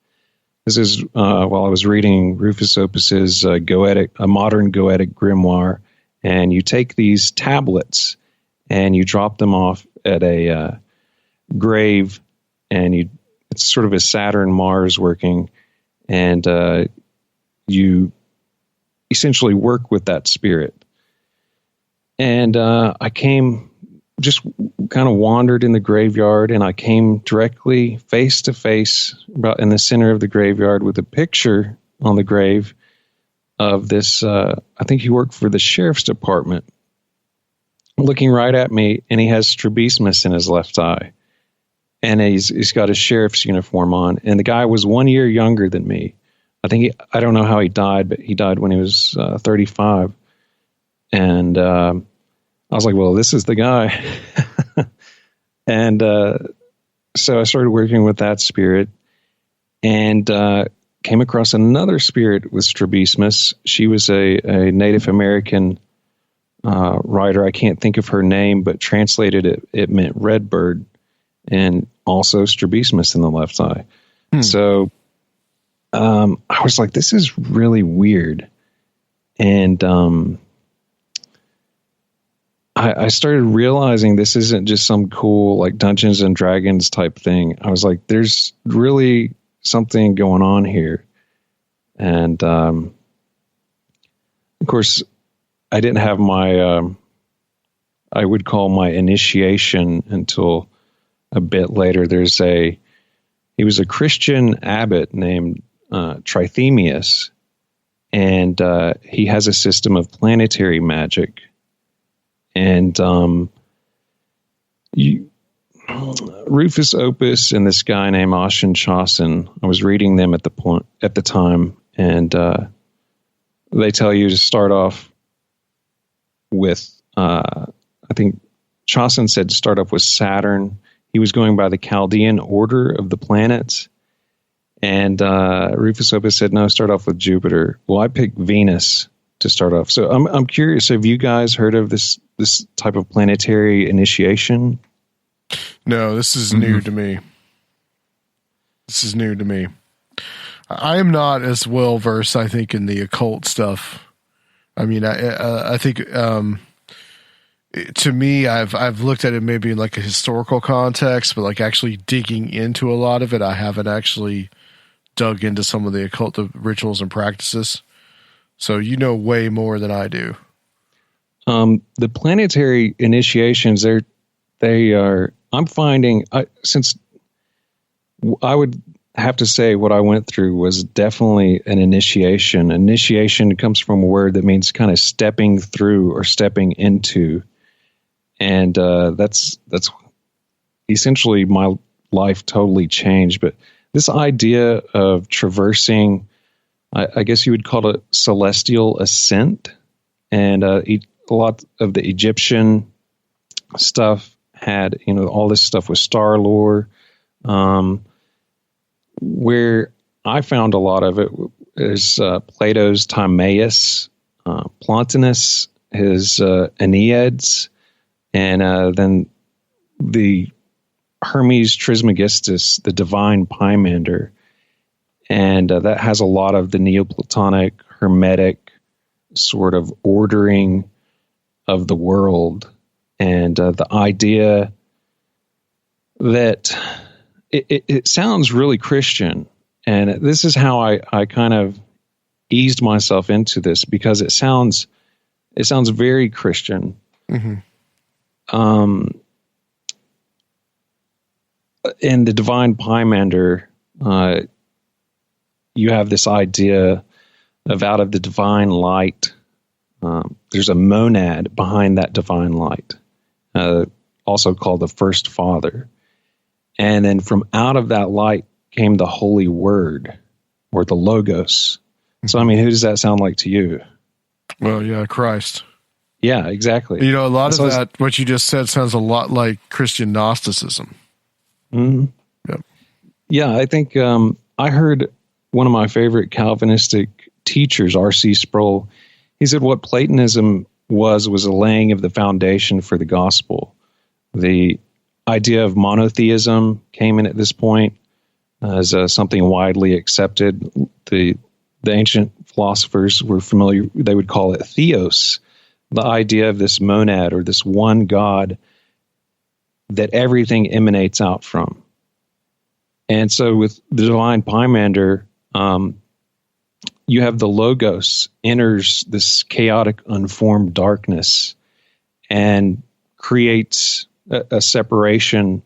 [SPEAKER 7] This is while I was reading Rufus Opus's a modern Goetic grimoire, and you take these tablets and you drop them off at a grave, and it's sort of a Saturn Mars working, and you essentially work with that spirit. And I came, just kind of wandered in the graveyard, and I came directly face to face, about in the center of the graveyard, with a picture on the grave of this, I think he worked for the sheriff's department, looking right at me, and he has strabismus in his left eye. And he's got his sheriff's uniform on. And the guy was 1 year younger than me. I don't know how he died, but he died when he was 35. And I was like, well, this is the guy. And so I started working with that spirit, and came across another spirit with strabismus. She was a Native American writer. I can't think of her name, but translated it meant redbird, and also strabismus in the left eye. So I was like, this is really weird. And I started realizing this isn't just some cool like Dungeons and Dragons type thing. I was like, there's really something going on here. And of course, I didn't have my, I would call my initiation until a bit later. He was a Christian abbot named Trithemius, and he has a system of planetary magic. And Rufus Opus and this guy named Oshin Chasen, I was reading them at the time, and they tell you to start off with, I think Chasen said to start off with Saturn. He was going by the Chaldean order of the planets. And Rufus Opus said, no, start off with Jupiter. Well, I picked Venus to start off. So I'm curious, have you guys heard of this type of planetary initiation?
[SPEAKER 5] No, this is new to me. This is new to me. I am not as well versed, I think, in the occult stuff. I mean, I think to me, I've looked at it maybe in like a historical context, but like actually digging into a lot of it, I haven't actually dug into some of the occult rituals and practices. So you know way more than I do.
[SPEAKER 7] The planetary initiations, they are. I'm finding, since I would have to say what I went through was definitely an initiation. Initiation comes from a word that means kind of stepping through or stepping into. And that's essentially my life totally changed. But this idea of traversing, I guess you would call it celestial ascent, and a lot of the Egyptian stuff had, all this stuff with star lore. Where I found a lot of it is Plato's Timaeus, Plotinus, his Aeneads, and then the Hermes Trismegistus, the divine Pymander. And that has a lot of the Neoplatonic, Hermetic sort of ordering of the world. And the idea that it sounds really Christian. And this is how I kind of eased myself into this, because it sounds very Christian. Mm-hmm. In the divine Pymander, you have this idea of out of the divine light, there's a monad behind that divine light, also called the first father. And then from out of that light came the holy word, or the logos. So, I mean, who does that sound like to you?
[SPEAKER 5] Well, yeah, Christ.
[SPEAKER 7] Yeah, exactly.
[SPEAKER 5] A lot of that, what you just said, sounds a lot like Christian Gnosticism.
[SPEAKER 7] Mm-hmm.
[SPEAKER 5] Yep.
[SPEAKER 7] Yeah, I think I heard one of my favorite Calvinistic teachers, R.C. Sproul. He said what Platonism was a laying of the foundation for the gospel. The idea of monotheism came in at this point as something widely accepted. The ancient philosophers were familiar, they would call it theos, the idea of this monad or this one God that everything emanates out from. And so with the divine Pymander, you have the Logos enters this chaotic, unformed darkness and creates a separation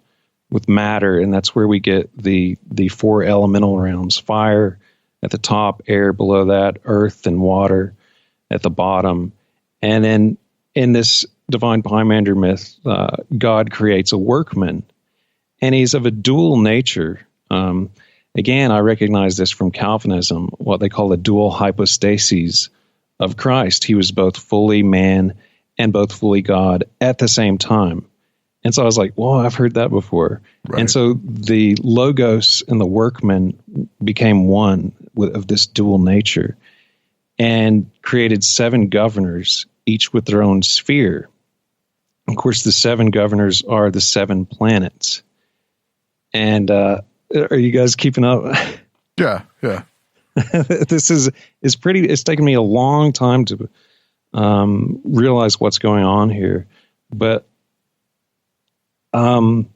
[SPEAKER 7] with matter, and that's where we get the four elemental realms: fire at the top, air below that, earth and water at the bottom. And then in this divine Pymander myth, God creates a workman, and he's of a dual nature. Again, I recognize this from Calvinism, what they call the dual hypostases of Christ. He was both fully man and both fully God at the same time. And so I was like, well, I've heard that before. Right. And so the Logos and the workman became one of this dual nature and created 7 governors, each with their own sphere. Of course, the 7 governors are the 7 planets. And are you guys keeping up?
[SPEAKER 5] Yeah.
[SPEAKER 7] This is pretty. It's taken me a long time to realize what's going on here, but that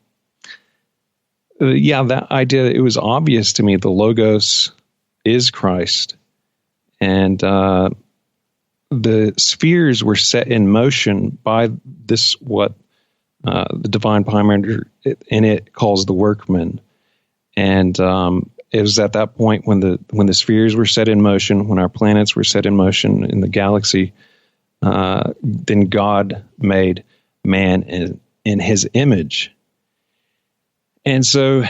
[SPEAKER 7] idea, it was obvious to me. The Logos is Christ, and the spheres were set in motion by this what the divine Pymander in it calls the workman. And it was at that point when the spheres were set in motion, when our planets were set in motion in the galaxy, then God made man in his image. And so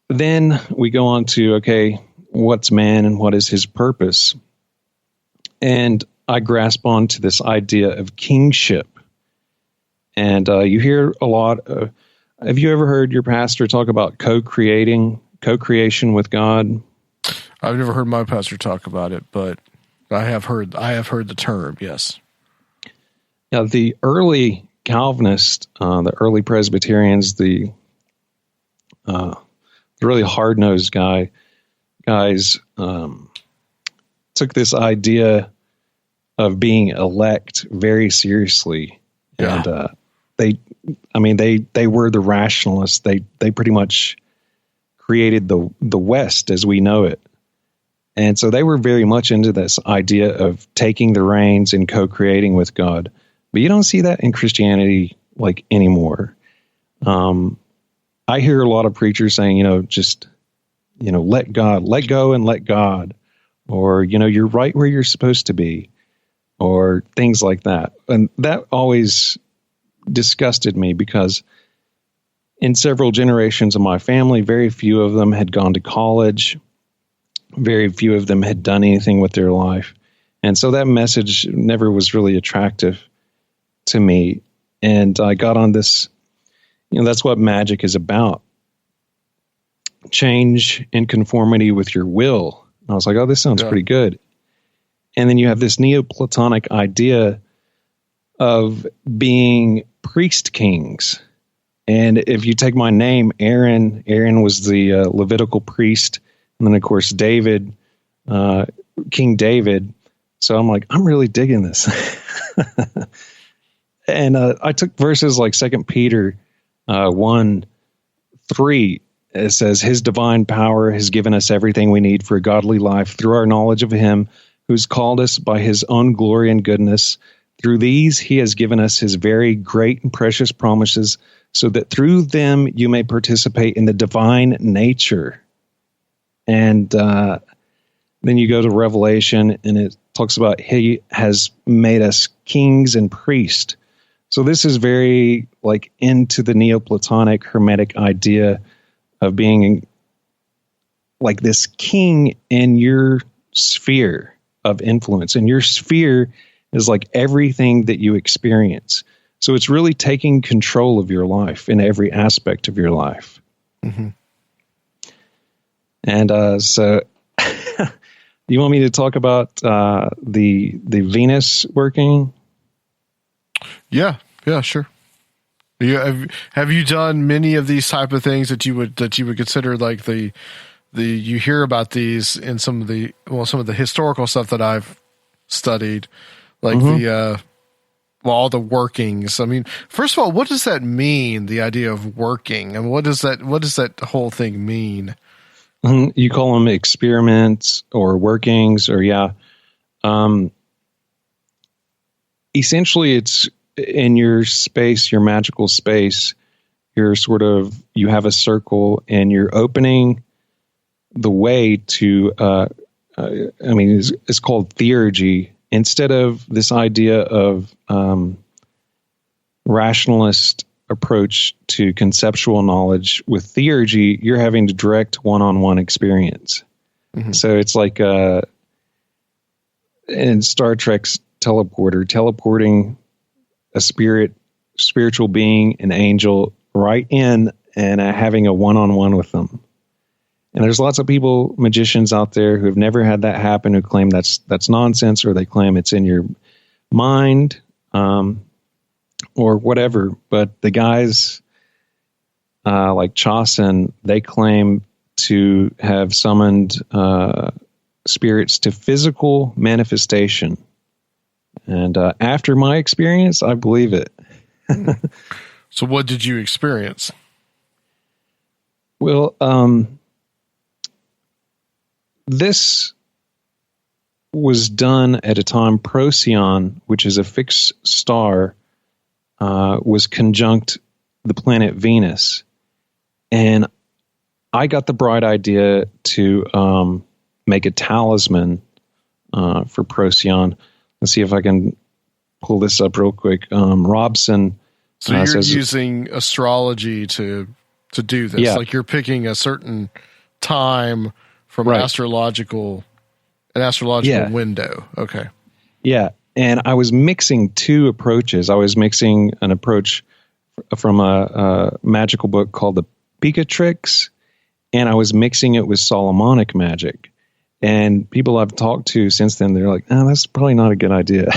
[SPEAKER 7] then we go on to, okay, what's man and what is his purpose? And I grasp onto this idea of kingship. And you hear a lot of, have you ever heard your pastor talk about co-creation with God?
[SPEAKER 5] I've never heard my pastor talk about it, but I have heard the term, yes.
[SPEAKER 7] Now, the early Calvinists, the early Presbyterians, the really hard-nosed guys took this idea of being elect very seriously. Yeah. And they were the rationalists. They pretty much created the West as we know it. And so they were very much into this idea of taking the reins and co-creating with God. But you don't see that in Christianity like anymore. I hear a lot of preachers saying, let God, let go and let God, or, you're right where you're supposed to be, or things like that. And that always disgusted me because in several generations of my family, very few of them had gone to college. Very few of them had done anything with their life. And so that message never was really attractive to me. And I got on this, that's what magic is about. Change in conformity with your will. And I was like, oh, this sounds pretty good. And then you have this Neoplatonic idea of being priest kings. And if you take my name, Aaron was the Levitical priest. And then, of course, David, King David. So I'm like, I'm really digging this. And I took verses like 2 Peter 1:3. It says, his divine power has given us everything we need for a godly life through our knowledge of him who's called us by his own glory and goodness. Through these, he has given us his very great and precious promises so that through them you may participate in the divine nature. And then you go to Revelation, and it talks about he has made us kings and priests. So this is very like into the Neoplatonic Hermetic idea of being like this king in your sphere of influence. And your sphere is like everything that you experience. So it's really taking control of your life in every aspect of your life. Mm-hmm. And so you want me to talk about the Venus working?
[SPEAKER 5] Yeah, sure. Have you done many of these type of things that you would consider like the you hear about these in some of the historical stuff that I've studied, like all the workings. I mean, first of all, what does that mean? The idea of working, and what does that whole thing mean?
[SPEAKER 7] You call them experiments or workings, or essentially it's in your space, your magical space. You have a circle, and you're opening the way to. It's called theurgy. Instead of this idea of rationalist approach to conceptual knowledge, with theurgy, you're having to direct one-on-one experience. Mm-hmm. So it's like in Star Trek's teleporting a spiritual being, an angel, right in and having a one-on-one with them. And there's lots of magicians out there who have never had that happen, who claim that's nonsense, or they claim it's in your mind, or whatever. But the guys like Chasen, they claim to have summoned spirits to physical manifestation. And after my experience, I believe it.
[SPEAKER 5] So what did you experience?
[SPEAKER 7] Well, this was done at a time Procyon, which is a fixed star, was conjunct the planet Venus. And I got the bright idea to make a talisman for Procyon. Let's see if I can pull this up real quick. Robson.
[SPEAKER 5] So you're using astrology to do this.
[SPEAKER 7] Yeah.
[SPEAKER 5] Like you're picking a certain time from an astrological window. Okay.
[SPEAKER 7] Yeah. And I was mixing two approaches. I was mixing an approach from a magical book called the Picatrix, and I was mixing it with Solomonic magic. And people I've talked to since then, they're like, "Oh, that's probably not a good idea."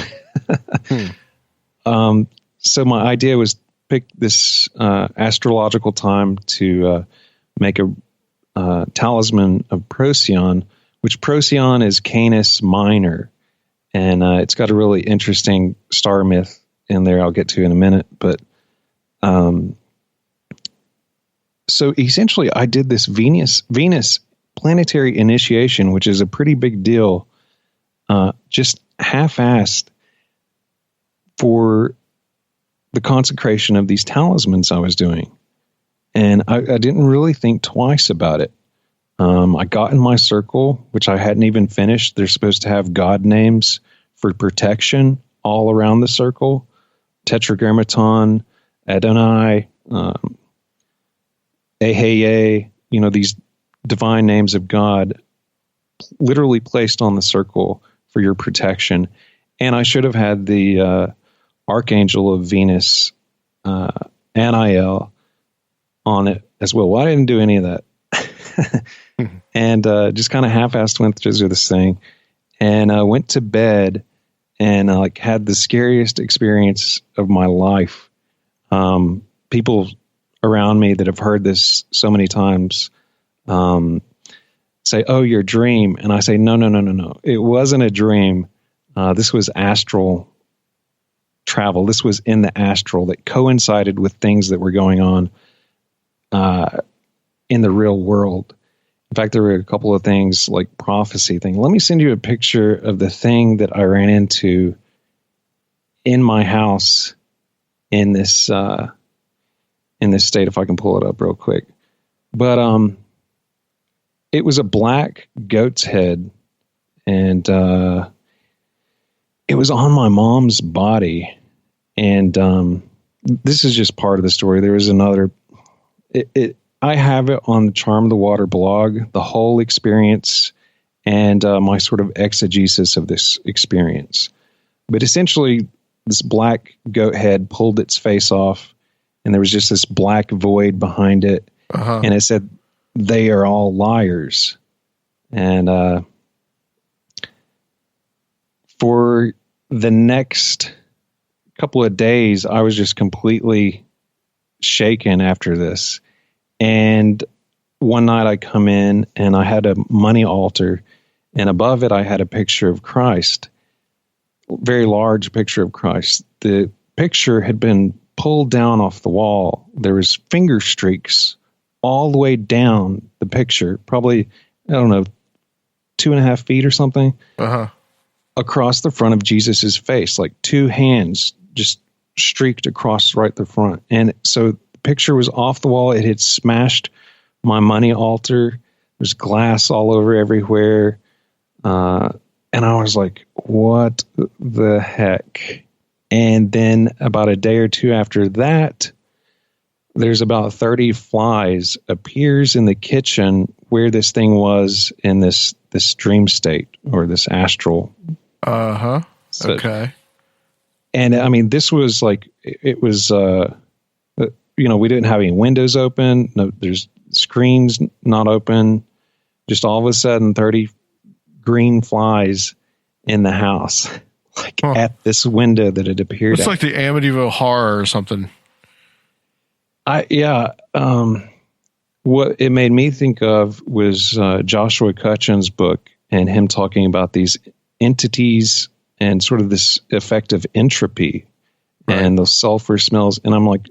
[SPEAKER 7] So my idea was pick this astrological time to make a talisman of Procyon, which Procyon is Canis Minor. And it's got a really interesting star myth in there I'll get to in a minute. But so essentially I did this Venus planetary initiation, which is a pretty big deal, just half-assed for the consecration of these talismans I was doing. And I didn't really think twice about it. I got in my circle, which I hadn't even finished. They're supposed to have God names for protection all around the circle. Tetragrammaton, Adonai, Eheye, these divine names of God literally placed on the circle for your protection. And I should have had the Archangel of Venus, Aniel, on it as well. Well, I didn't do any of that. And just kind of half-assed went through this thing, and I went to bed and had the scariest experience of my life. People around me that have heard this so many times say, "Oh, your dream," and I say, "No. It wasn't a dream. This was astral travel. This was in the astral that coincided with things that were going on in the real world." In fact, there were a couple of things like prophecy thing. Let me send you a picture of the thing that I ran into in my house in this state, if I can pull it up real quick. But it was a black goat's head, and it was on my mom's body. And this is just part of the story. There was another. I have it on the Charm the Water blog, the whole experience, and my sort of exegesis of this experience. But essentially, this black goat head pulled its face off, and there was just this black void behind it. Uh-huh. And it said, "They are all liars." And for the next couple of days, I was just completely shaken after this. And one night I come in and I had a money altar, and above it I had a picture of Christ very large picture of Christ. The picture had been pulled down off the wall. There was finger streaks all the way down the picture, probably, I don't know, 2.5 feet or something, across the front of Jesus's face, like two hands just streaked across right the front. And so the picture was off the wall. It had smashed my money altar. There's glass all over everywhere. And I was like, what the heck? And then about a day or two after that, there's about 30 flies appears in the kitchen where this thing was in this dream state or this astral.
[SPEAKER 5] Okay.
[SPEAKER 7] And I mean, this was like, it was, we didn't have any windows open. No, there's screens not open. Just all of a sudden, 30 green flies in the house, like at this window that it appeared.
[SPEAKER 5] It's like the Amityville Horror or something.
[SPEAKER 7] What it made me think of was Joshua Cutchin's book and him talking about these entities and sort of this effect of entropy and the sulfur smells. And I'm like,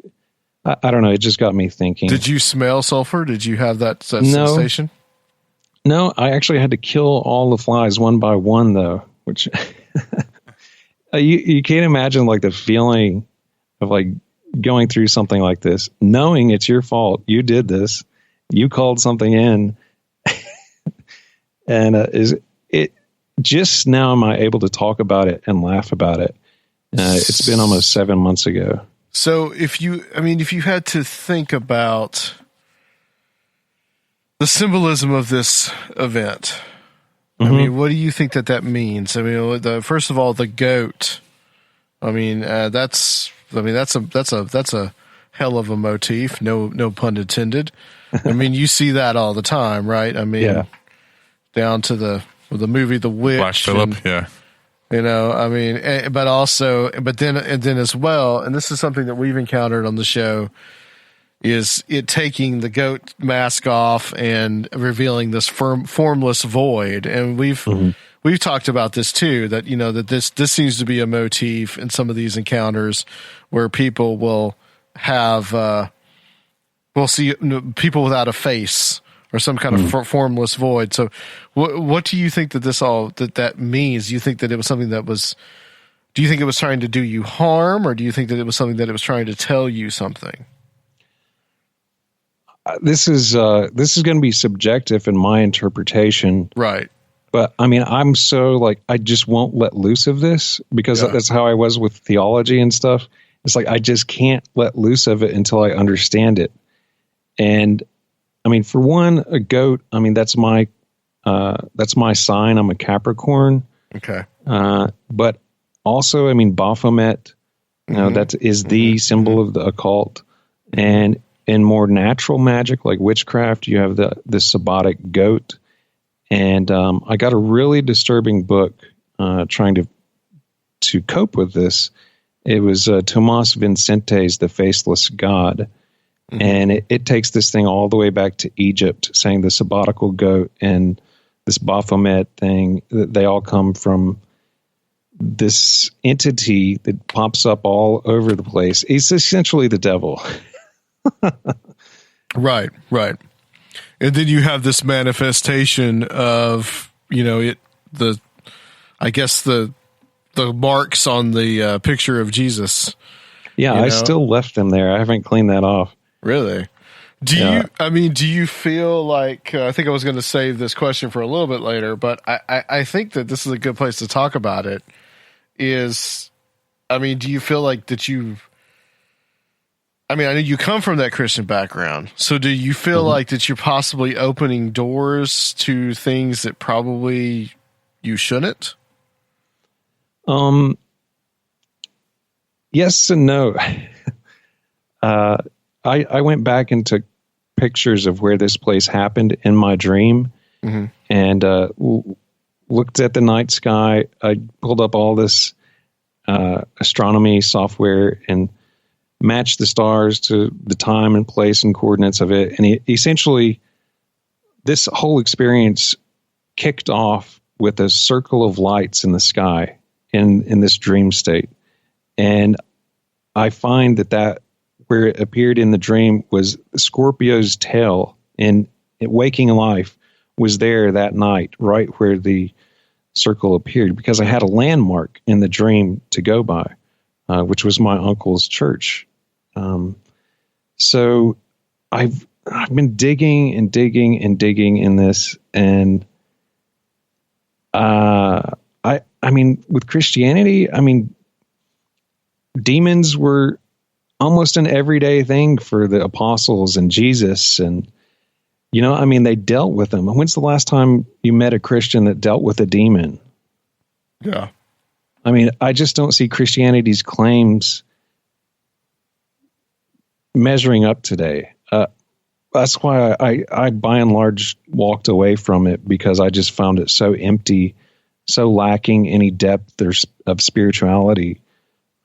[SPEAKER 7] I don't know. It just got me thinking.
[SPEAKER 5] Did you smell sulfur? Did you have that sensation?
[SPEAKER 7] No, I actually had to kill all the flies one by one, though, which you can't imagine like the feeling of like going through something like this, knowing it's your fault. You did this. You called something in. And it just now am I able to talk about it and laugh about it. It's been almost 7 months ago.
[SPEAKER 5] So if you had to think about the symbolism of this event, I mean, what do you think that means? I mean, first of all, the goat. I mean, that's a hell of a motif. No pun intended. I mean, you see that all the time, right? I mean, down to the movie The Witch.
[SPEAKER 6] Black Phillip, yeah.
[SPEAKER 5] I mean, but then as well, and this is something that we've encountered on the show, is it taking the goat mask off and revealing this formless void. And we've talked about this too, that, that this seems to be a motif in some of these encounters where people will have, we'll see people without a face or some kind of formless void. So what do you think that means? Do you think that it was something do you think it was trying to do you harm, or do you think that it was something that it was trying to tell you something?
[SPEAKER 7] This is going to be subjective in my interpretation.
[SPEAKER 5] Right.
[SPEAKER 7] But I mean, I'm so like, I just won't let loose of this because that's how I was with theology and stuff. It's like, I just can't let loose of it until I understand it. And I mean, for one, a goat, I mean, that's my sign. I'm a Capricorn.
[SPEAKER 5] Okay.
[SPEAKER 7] But also, I mean, Baphomet, that is the symbol of the occult. And in more natural magic, like witchcraft, you have the Sabbatic goat. And I got a really disturbing book trying to cope with this. It was Tomas Vincente's The Faceless God. And it takes this thing all the way back to Egypt, saying the Sabbatical goat and this Baphomet thing, they all come from this entity that pops up all over the place. It's essentially the devil.
[SPEAKER 5] Right. And then you have this manifestation of, the marks on the picture of Jesus.
[SPEAKER 7] Yeah, I still left them there. I haven't cleaned that off.
[SPEAKER 5] Really? Do you feel like, I think I was going to save this question for a little bit later, but I think that this is a good place to talk about it do you feel like that I know you come from that Christian background. So do you feel like that you're possibly opening doors to things that probably you shouldn't?
[SPEAKER 7] Yes and no. I went back and took pictures of where this place happened in my dream and looked at the night sky. I pulled up all this astronomy software and matched the stars to the time and place and coordinates of it. And essentially, this whole experience kicked off with a circle of lights in the sky. in this dream state. And I find that where it appeared in the dream was Scorpio's tail in waking life was there that night, right where the circle appeared, because I had a landmark in the dream to go by, which was my uncle's church. So I've been digging and digging and digging in this, and I mean, with Christianity, I mean, demons were almost an everyday thing for the apostles and Jesus, and I mean, they dealt with them. When's the last time you met a Christian that dealt with a demon?
[SPEAKER 5] Yeah.
[SPEAKER 7] I mean, I just don't see Christianity's claims measuring up today. That's why I by and large walked away from it, because I just found it so empty, so lacking any depth of spirituality.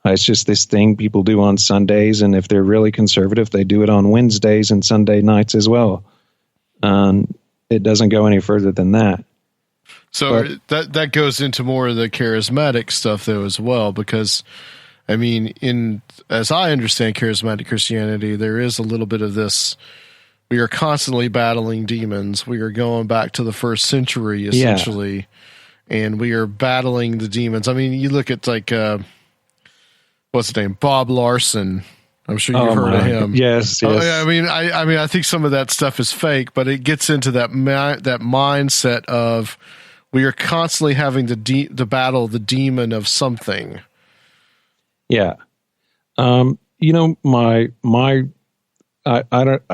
[SPEAKER 7] It's just this thing people do on Sundays, and if they're really conservative, they do it on Wednesdays and Sunday nights as well. It doesn't go any further than that.
[SPEAKER 5] So that goes into more of the charismatic stuff though as well, because I mean, as I understand charismatic Christianity, there is a little bit of this. We are constantly battling demons. We are going back to the first century essentially, and we are battling the demons. I mean, you look at like what's his name, Bob Larson. I'm sure you've heard of him.
[SPEAKER 7] Yes.
[SPEAKER 5] I mean, I think some of that stuff is fake, but it gets into that mindset of we are constantly having to battle the demon of something.
[SPEAKER 7] Yeah. I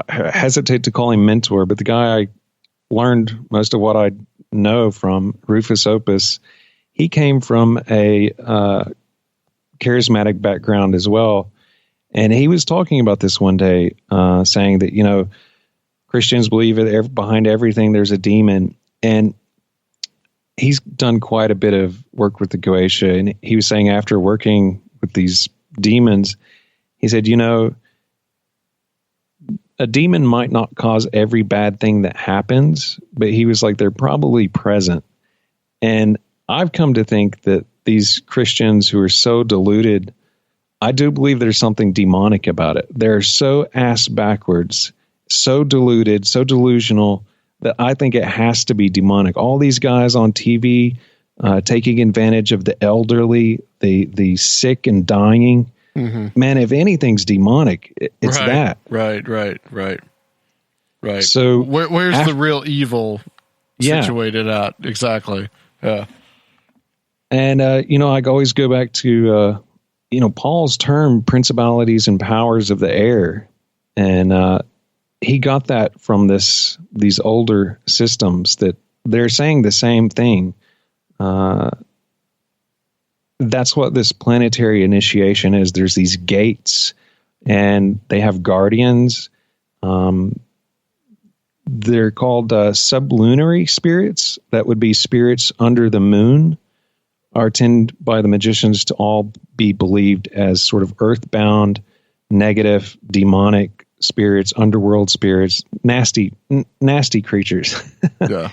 [SPEAKER 7] hesitate to call him mentor, but the guy I learned most of what I know from, Rufus Opus, he came from a charismatic background as well. And he was talking about this one day, saying that, Christians believe that behind everything there's a demon. And he's done quite a bit of work with the Goetia. And he was saying after working with these demons, he said, a demon might not cause every bad thing that happens, but he was like, they're probably present. And I've come to think that these Christians who are so deluded, I do believe there's something demonic about it. They're so ass backwards, so deluded, so delusional that I think it has to be demonic. All these guys on TV taking advantage of the elderly, the sick and dying. Mm-hmm. Man, if anything's demonic, it's that.
[SPEAKER 5] Right.
[SPEAKER 7] So
[SPEAKER 5] where's the real evil situated at? Exactly. Yeah.
[SPEAKER 7] And, I always go back to, Paul's term, principalities and powers of the air. And he got that from these older systems that they're saying the same thing. That's what this planetary initiation is. There's these gates, and they have guardians. They're called sublunary spirits. That would be spirits under the moon, are tend by the magicians to all be believed as sort of earthbound, negative, demonic spirits, underworld spirits, nasty creatures.
[SPEAKER 5] Yeah.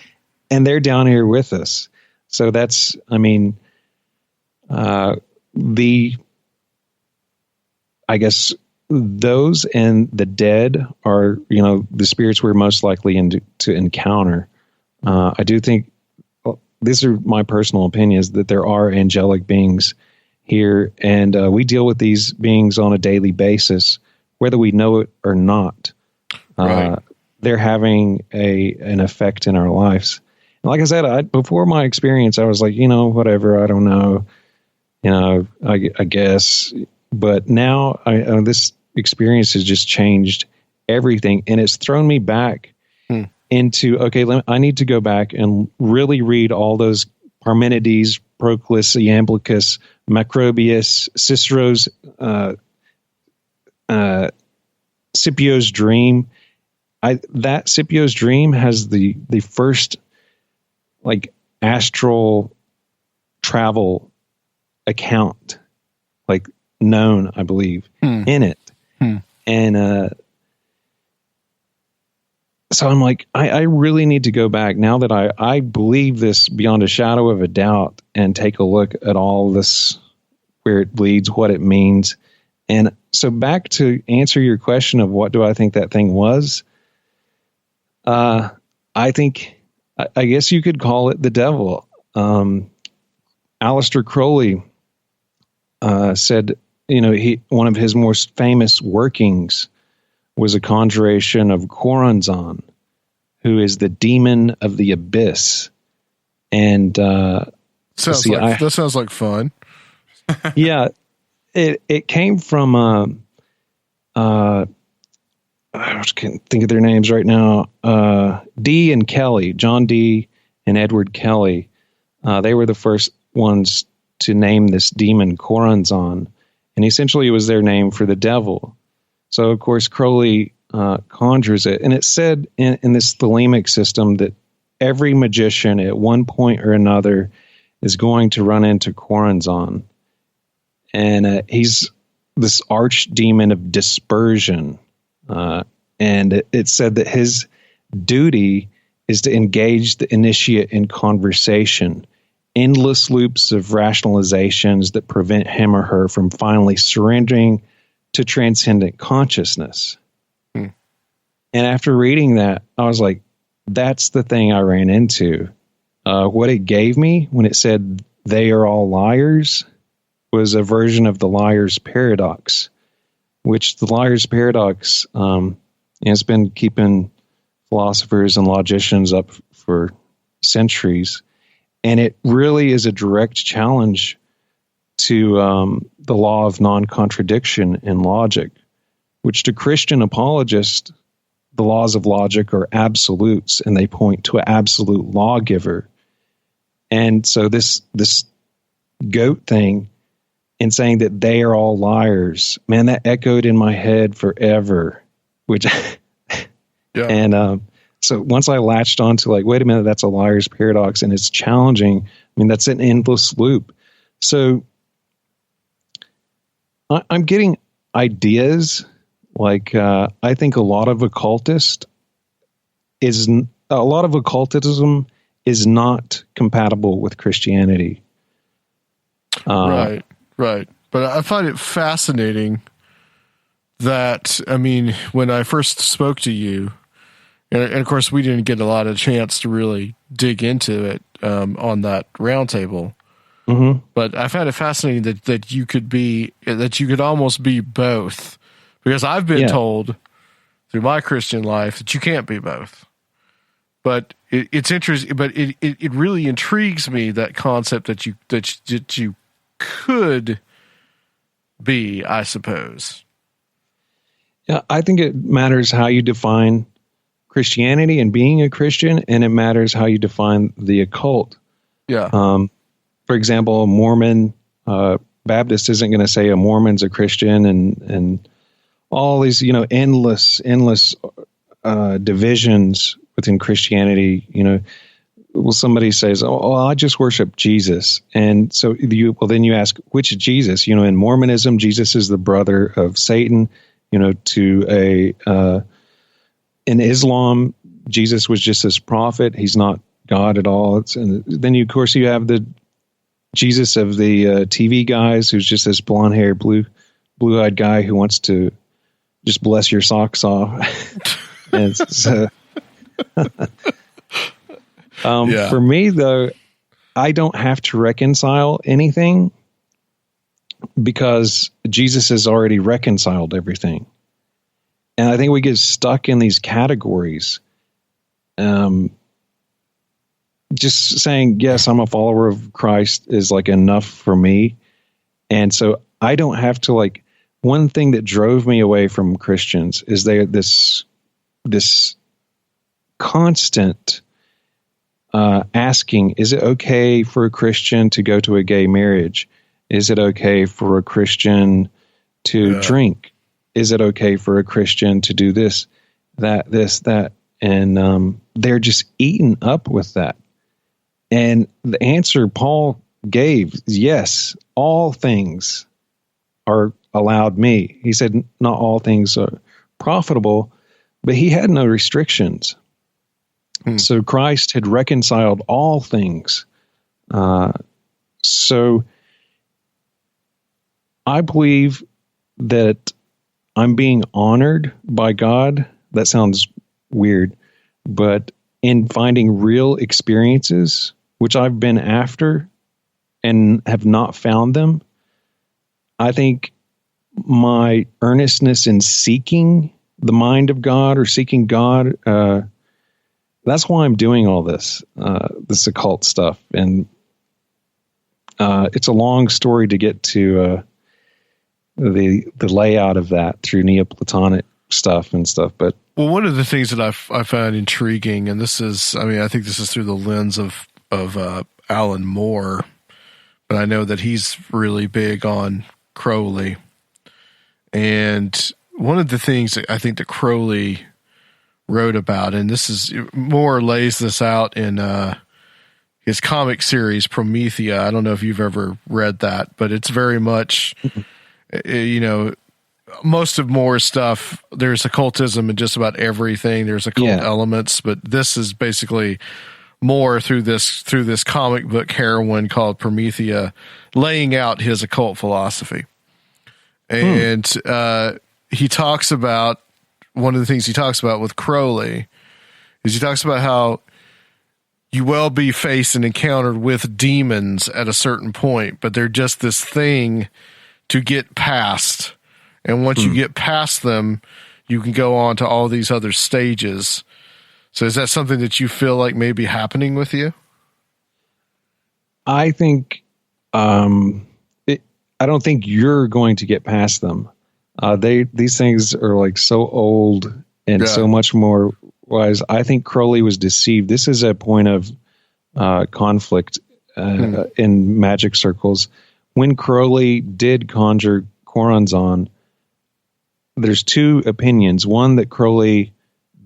[SPEAKER 7] And they're down here with us. So that's, I guess those and the dead are, the spirits we're most likely to encounter. I do think, these are my personal opinions, that there are angelic beings here, and we deal with these beings on a daily basis, whether we know it or not.
[SPEAKER 5] Right.
[SPEAKER 7] They're having an effect in our lives. And like I said, before my experience, I was like, whatever, I don't know. I guess. But now this experience has just changed everything, and it's thrown me back into, I need to go back and really read all those Parmenides, Proclus, Iamblichus, Macrobius, Cicero's, Scipio's dream. That Scipio's dream has the first astral travel account known, I believe, in it. And so I'm like, I really need to go back now that I believe this beyond a shadow of a doubt and take a look at all this, where it leads, what it means. And so back to answer your question of what do I think that thing was, I guess you could call it the devil. Aleister Crowley said, one of his most famous workings was a conjuration of Choronzon, who is the demon of the abyss. And
[SPEAKER 5] that sounds like fun.
[SPEAKER 7] Yeah, it came from I can't think of their names right now. Dee and Kelly, John Dee and Edward Kelly. They were the first ones to name this demon Choronzon, and essentially it was their name for the devil. So, of course, Crowley conjures it. And it's said in this thelemic system that every magician at one point or another is going to run into Choronzon. And he's this archdemon of dispersion. And it's said that his duty is to engage the initiate in conversation, endless loops of rationalizations that prevent him or her from finally surrendering to transcendent consciousness. And after reading that, I was like, that's the thing I ran into. What it gave me when it said they are all liars was a version of the liar's paradox, which the liar's paradox has been keeping philosophers and logicians up for centuries. And it really is a direct challenge to the law of non-contradiction in logic, which to Christian apologists, the laws of logic are absolutes, and they point to an absolute lawgiver. And so this goat thing, in saying that they are all liars, man, that echoed in my head forever. Which, yeah. And so once I latched on to like, wait a minute, that's a liar's paradox, and it's challenging. I mean, that's an endless loop. So I'm getting ideas. Like, I think a lot of occultism is not compatible with Christianity.
[SPEAKER 5] Right. But I find it fascinating that, I mean, when I first spoke to you, and of course we didn't get a lot of chance to really dig into it on that roundtable. Mm-hmm. But I found it fascinating that you could almost be both. Because I've been told through my Christian life that you can't be both. But it's interesting. But it really intrigues me, that concept that you could be, I suppose.
[SPEAKER 7] Yeah, I think it matters how you define Christianity and being a Christian, and it matters how you define the occult.
[SPEAKER 5] Yeah.
[SPEAKER 7] For example, a Mormon Baptist isn't going to say a Mormon's a Christian, and all these, endless divisions within Christianity. Well, somebody says, "Oh, I just worship Jesus," and so then you ask, which Jesus? In Mormonism, Jesus is the brother of Satan. In Islam, Jesus was just this prophet. He's not God at all. And then of course you have the Jesus of the TV guys, who's just this blonde-haired, blue-eyed guy who wants to just bless your socks off. And so, for me, though, I don't have to reconcile anything because Jesus has already reconciled everything. And I think we get stuck in these categories. Just saying, yes, I'm a follower of Christ is like enough for me. And so I don't have to one thing that drove me away from Christians is this constant asking, is it okay for a Christian to go to a gay marriage? Is it okay for a Christian to drink? Is it okay for a Christian to do this, that? And they're just eaten up with that. And the answer Paul gave is yes, all things are allowed me. He said not all things are profitable, but he had no restrictions. So Christ had reconciled all things. So I believe that I'm being honored by God. That sounds weird, but in finding real experiences, which I've been after and have not found them, I think my earnestness in seeking the mind of God or seeking God, that's why I'm doing all this, this occult stuff. And it's a long story to get to the layout of that through Neoplatonic stuff and stuff. But
[SPEAKER 5] well, one of the things that I found intriguing, and this is, I mean, I think this is through the lens of Alan Moore, but I know that he's really big on Crowley. And one of the things that I think that Crowley wrote about, and this is Moore lays this out in his comic series Promethea. I don't know if you've ever read that, but it's very much, you know, most of Moore's stuff, there's occultism in just about everything. There's occult elements, but this is basically Moore through this comic book heroine called Promethea, laying out his occult philosophy. And he talks about, one of the things he talks about with Crowley is he talks about how you will be faced and encountered with demons at a certain point, but they're just this thing to get past. And once you get past them, you can go on to all these other stages. So is that something that you feel like may be happening with you?
[SPEAKER 7] I think, I don't think you're going to get past them. These things are like so old and so much more wise. I think Crowley was deceived. This is a point of conflict in magic circles. When Crowley did conjure Choronzon, there's two opinions. One, that Crowley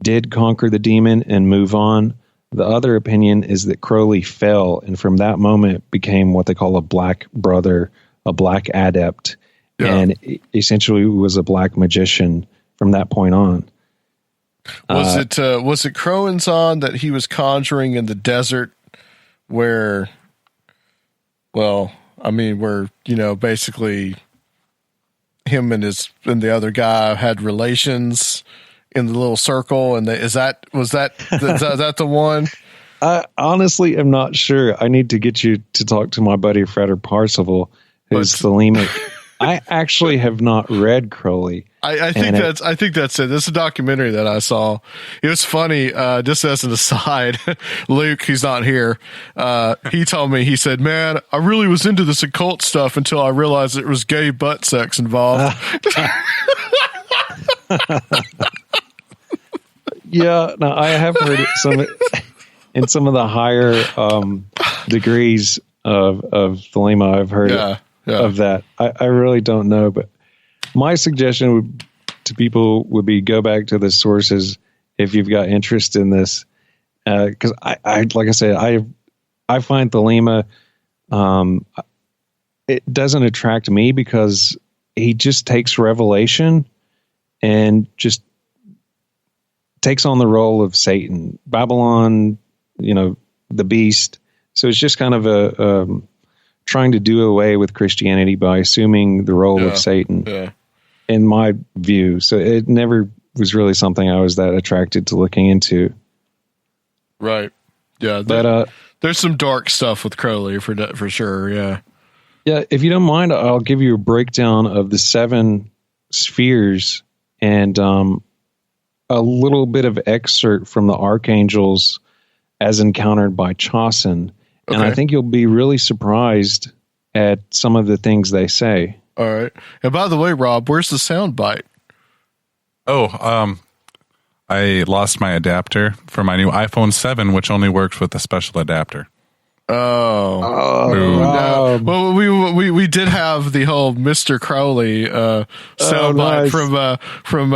[SPEAKER 7] did conquer the demon and move on. The other opinion is that Crowley fell, and from that moment became what they call a black brother, a black adept, and essentially was a black magician from that point on.
[SPEAKER 5] Was it Choronzon that he was conjuring in the desert where, well, I mean, where, you know, basically him and the other guy had relations in the little circle, and was that the one?
[SPEAKER 7] I honestly am not sure. I need to get you to talk to my buddy Freder Parsival, who's Thelemic. I actually have not read Crowley.
[SPEAKER 5] I think that's it. This is a documentary that I saw. It was funny. Just as an aside, Luke, who's not here, he told me, he said, "Man, I really was into this occult stuff until I realized there was gay butt sex involved."
[SPEAKER 7] Yeah, no, I have heard it in some of the higher degrees of Thelema. I've heard of that. I really don't know, but my suggestion to people would be go back to the sources if you've got interest in this, because I like I said, I find Thelema, it doesn't attract me because he just takes revelation and just takes on the role of Satan, Babylon, you know, the beast. So it's just kind of a trying to do away with Christianity by assuming the role of Satan, in my view. So it never was really something I was that attracted to looking into.
[SPEAKER 5] Right. Yeah. But there's some dark stuff with Crowley for sure. Yeah.
[SPEAKER 7] Yeah. If you don't mind, I'll give you a breakdown of the 7 spheres and a little bit of excerpt from the archangels as encountered by Chaucer. And I think you'll be really surprised at some of the things they say.
[SPEAKER 5] All right. And by the way, Rob, where's the sound bite?
[SPEAKER 6] Oh, I lost my adapter for my new iPhone 7, which only works with a special adapter.
[SPEAKER 5] No. Well, we did have the whole Mr. Crowley sound bite from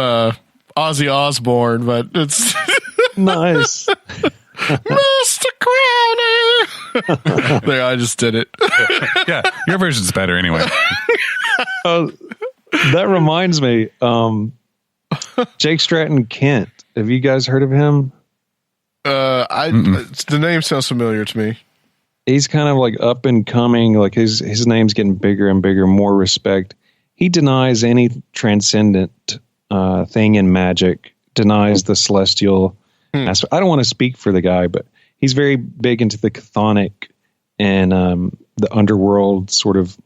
[SPEAKER 5] Ozzy Osbourne, but it's
[SPEAKER 7] nice.
[SPEAKER 5] Mr. Crowley. There, I just did it.
[SPEAKER 6] Yeah, your version's better anyway.
[SPEAKER 7] That reminds me, Jake Stratton Kent. Have you guys heard of him?
[SPEAKER 5] The name sounds familiar to me.
[SPEAKER 7] He's kind of like up and coming, like his name's getting bigger and bigger, more respect. He denies any transcendent thing in magic, denies the celestial aspect. I don't want to speak for the guy, but he's very big into the chthonic and the underworld sort of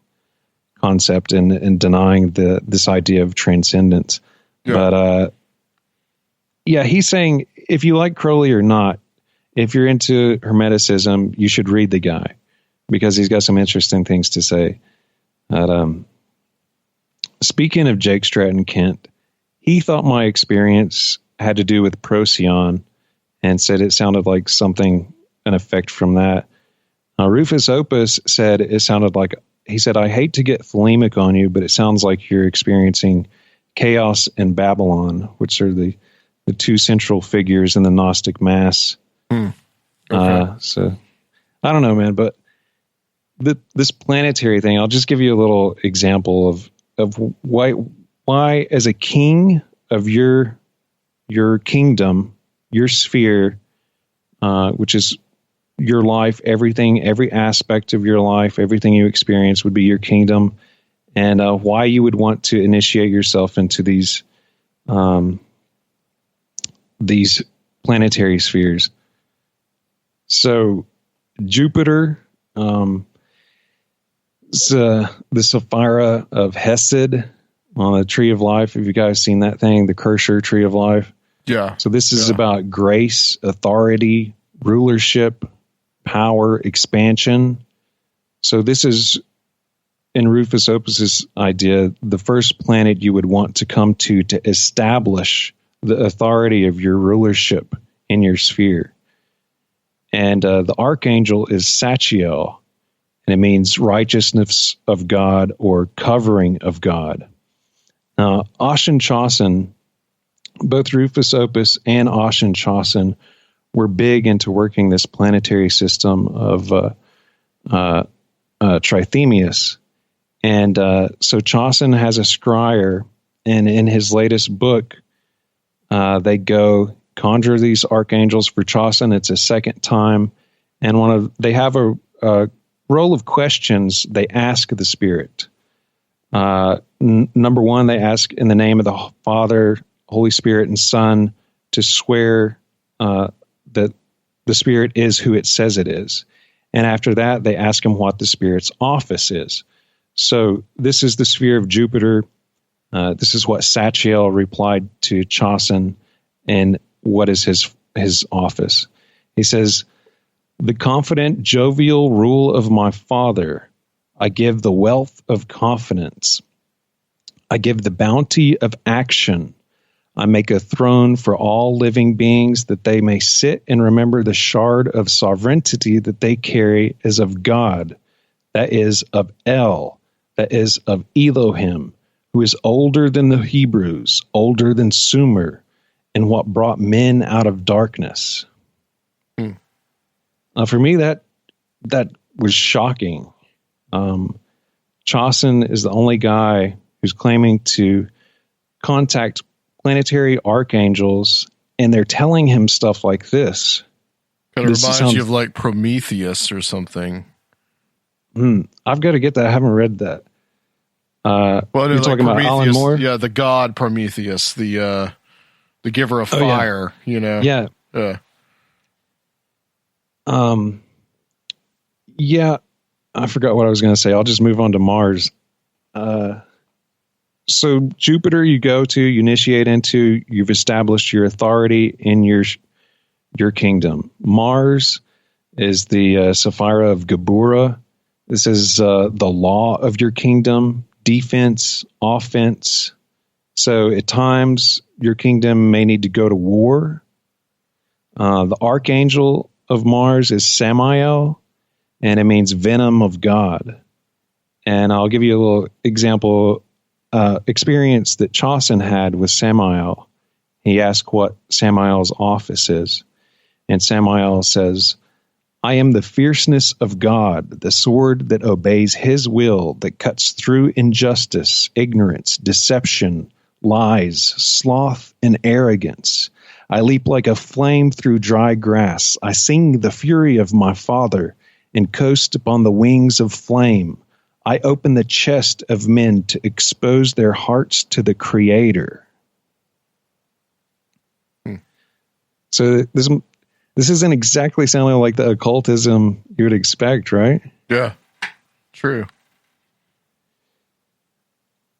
[SPEAKER 7] concept and denying this idea of transcendence. Yeah. But he's saying if you like Crowley or not, if you're into Hermeticism, you should read the guy because he's got some interesting things to say. But, speaking of Jake Stratton Kent, he thought my experience had to do with Procyon and said it sounded like something, an effect from that. Rufus Opus said it sounded like, he said, I hate to get thelemic on you, but it sounds like you're experiencing Chaos and Babylon, which are the two central figures in the Gnostic Mass. Okay. So I don't know, man, but this planetary thing, I'll just give you a little example of why as a king of your kingdom, your sphere, which is your life, everything, every aspect of your life, everything you experience would be your kingdom, and why you would want to initiate yourself into these planetary spheres. So Jupiter, the Sapphira of Hesed on the Tree of Life. Have you guys seen that thing, the Kersher Tree of Life?
[SPEAKER 5] Yeah.
[SPEAKER 7] So this is about grace, authority, rulership, power, expansion. So this is, in Rufus Opus's idea, the first planet you would want to come to establish the authority of your rulership in your sphere. And the archangel is Sachiel, and it means righteousness of God or covering of God. Now, Ossian Chaussen, both Rufus Opus and Ossian Chaussen were big into working this planetary system of Trithemius. And so Chaussen has a scryer, and in his latest book, they go conjure these archangels for Chaussen. It's a second time, and they have a roll of questions they ask the spirit. Number one, they ask in the name of the Father, Holy Spirit, and Son to swear that the spirit is who it says it is. And after that, they ask him what the spirit's office is. So this is the sphere of Jupiter. This is what Sachiel replied to Chaussen, and what is his office. He says, the confident, jovial rule of my Father, I give the wealth of confidence. I give the bounty of action. I make a throne for all living beings that they may sit and remember the shard of sovereignty that they carry is of God, that is of El, that is of Elohim, who is older than the Hebrews, older than Sumer, and what brought men out of darkness. For me, that was shocking. Chaussen is the only guy who's claiming to contact planetary archangels, and they're telling him stuff like this.
[SPEAKER 5] Kind of reminds you of like Prometheus or something.
[SPEAKER 7] I've got to get that. I haven't read that.
[SPEAKER 5] Well, no,
[SPEAKER 7] you're
[SPEAKER 5] like
[SPEAKER 7] talking about Alan Moore?
[SPEAKER 5] Yeah, the god Prometheus, the giver of fire, you know?
[SPEAKER 7] Yeah. Yeah, I forgot what I was going to say. I'll just move on to Mars. So Jupiter you go to, you initiate into, you've established your authority in your kingdom. Mars is the Sapphira of Gabura. This is the law of your kingdom, defense, offense. So at times your kingdom may need to go to war. The archangel of Mars is Samael, and it means venom of God. And I'll give you a little example experience that Chaussen had with Samael. He asked what Samael's office is. And Samael says, I am the fierceness of God, the sword that obeys his will, that cuts through injustice, ignorance, deception, lies, sloth, and arrogance. I leap like a flame through dry grass. I sing the fury of my Father and coast upon the wings of flame. I open the chest of men to expose their hearts to the Creator. So this isn't exactly sounding like the occultism you would expect, right?
[SPEAKER 5] Yeah, true.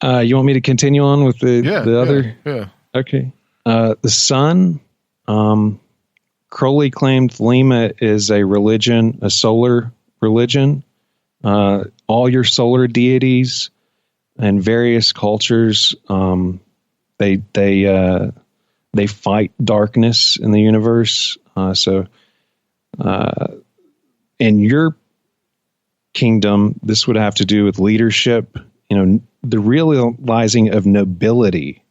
[SPEAKER 7] You want me to continue on with the other?
[SPEAKER 5] Yeah.
[SPEAKER 7] Okay. The sun, Crowley claimed Thelema is a religion, a solar religion. All your solar deities and various cultures, they fight darkness in the universe. So in your kingdom, this would have to do with leadership, the realizing of nobility,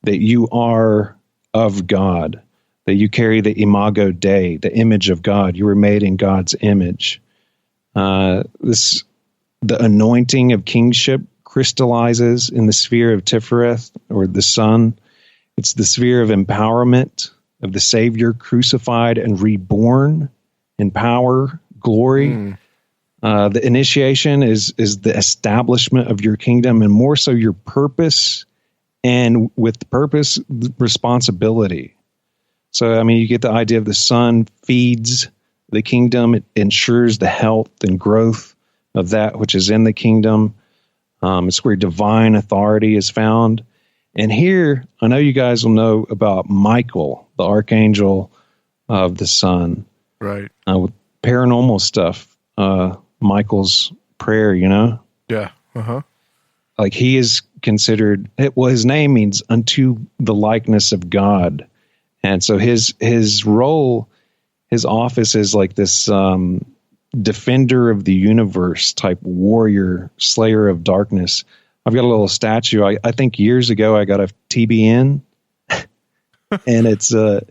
[SPEAKER 7] that you are of God, that you carry the imago Dei, the image of God. You were made in God's image. The anointing of kingship crystallizes in the sphere of Tifereth, or the sun. It's the sphere of empowerment of the Savior crucified and reborn in power, glory. The initiation is the establishment of your kingdom, and more so your purpose, and with purpose, responsibility. So, you get the idea of the sun feeds the kingdom. It ensures the health and growth of that which is in the kingdom. It's where divine authority is found. And here, I know you guys will know about Michael, the archangel of the sun.
[SPEAKER 5] Right.
[SPEAKER 7] With paranormal stuff. Michael's prayer,
[SPEAKER 5] Yeah. Uh-huh.
[SPEAKER 7] Like he is considered, his name means unto the likeness of God. And so his role, his office is like this defender of the universe type warrior, slayer of darkness. I've got a little statue. I think years ago I got a TBN and it's an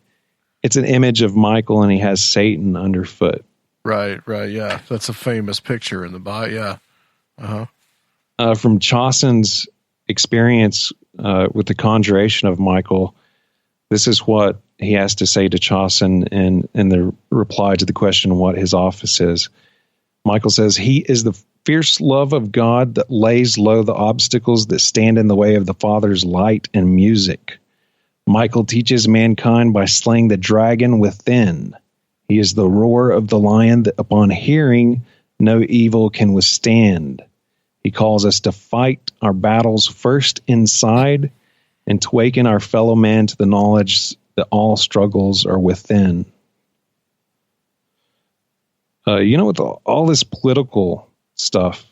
[SPEAKER 7] image of Michael and he has Satan underfoot.
[SPEAKER 5] Right, yeah. That's a famous picture in the Bible, yeah. Uh-huh.
[SPEAKER 7] From Chaucin's experience with the conjuration of Michael, this is what he has to say to Chaucin in the reply to the question what his office is. Michael says, he is the fierce love of God that lays low the obstacles that stand in the way of the Father's light and music. Michael teaches mankind by slaying the dragon within. He is the roar of the lion that upon hearing no evil can withstand. He calls us to fight our battles first inside and to waken our fellow man to the knowledge that all struggles are within. With all this political stuff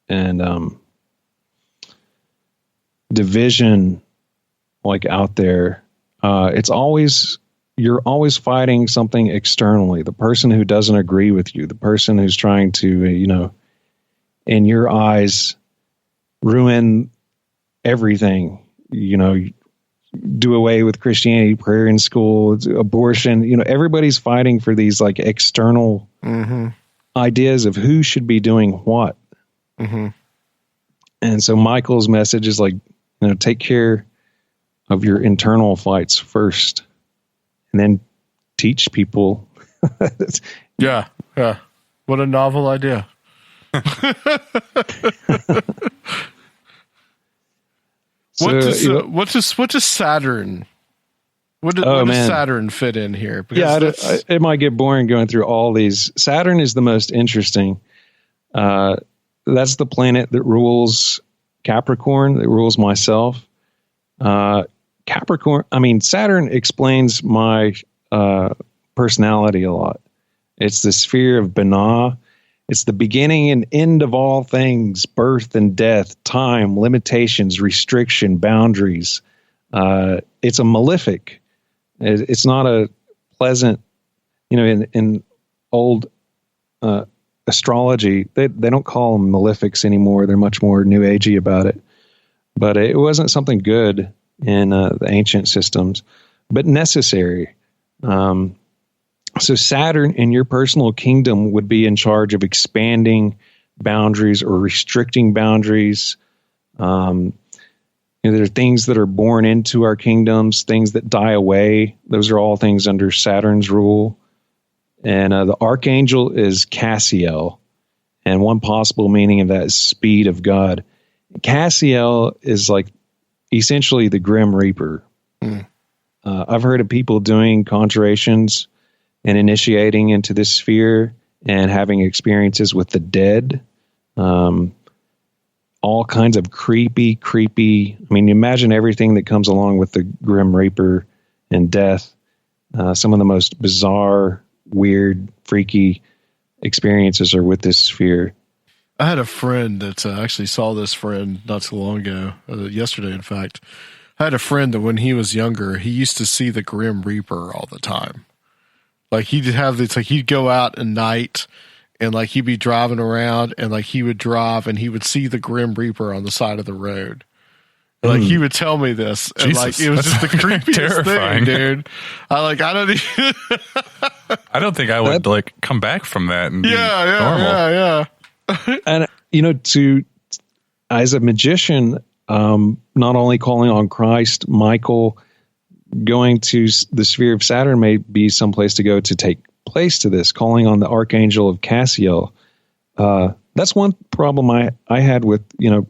[SPEAKER 7] and division like out there, you're always fighting something externally. The person who doesn't agree with you, the person who's trying to, in your eyes, ruin everything, do away with Christianity, prayer in school, abortion, everybody's fighting for these like external ideas of who should be doing what. Mm-hmm. And so Michael's message is like, take care of your internal fights first. And then teach people.
[SPEAKER 5] Yeah. What a novel idea. What does Saturn? What does Saturn fit in here? Because
[SPEAKER 7] it might get boring going through all these. Saturn is the most interesting. That's the planet that rules Capricorn, that rules myself. Saturn explains my personality a lot. It's the sphere of Binah. It's the beginning and end of all things, birth and death, time, limitations, restriction, boundaries. It's a malefic. It's not a pleasant, in old astrology, they don't call them malefics anymore. They're much more new agey about it. But it wasn't something good in the ancient systems, but necessary. So Saturn in your personal kingdom would be in charge of expanding boundaries or restricting boundaries. there are things that are born into our kingdoms, things that die away. Those are all things under Saturn's rule. And the archangel is Cassiel. And one possible meaning of that is speed of God. Cassiel is like essentially the Grim Reaper. I've heard of people doing conjurations and initiating into this sphere and having experiences with the dead. All kinds of creepy. I mean, imagine everything that comes along with the Grim Reaper and death. Some of the most bizarre, weird, freaky experiences are with this sphere.
[SPEAKER 5] I had a friend that actually saw this friend not too long ago, yesterday, in fact. I had a friend that when he was younger, he used to see the Grim Reaper all the time. Like he'd have this, like he'd go out at night and like he'd be driving around and like he would drive and he would see the Grim Reaper on the side of the road. Like he would tell me this, and
[SPEAKER 6] Jesus,
[SPEAKER 5] like it was just the creepiest
[SPEAKER 6] terrifying.
[SPEAKER 5] thing, dude. I don't even.
[SPEAKER 6] I don't think I would like come back from that and be normal.
[SPEAKER 5] Yeah.
[SPEAKER 7] And as a magician, not only calling on Christ, Michael, going to the sphere of Saturn may be someplace to go to take place to this, calling on the archangel of Cassiel. That's one problem I had with,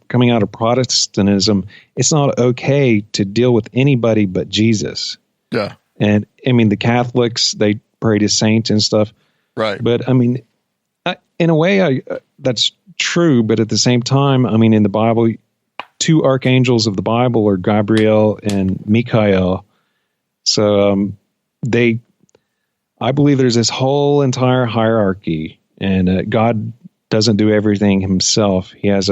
[SPEAKER 7] coming out of Protestantism. It's not okay to deal with anybody but Jesus.
[SPEAKER 5] Yeah.
[SPEAKER 7] And I mean, the Catholics, they pray to saints and stuff.
[SPEAKER 5] Right.
[SPEAKER 7] But I mean, in a way, that's true. But at the same time, I mean, in the Bible, two archangels of the Bible are Gabriel and Michael. So I believe there's this whole entire hierarchy, and God doesn't do everything himself. He has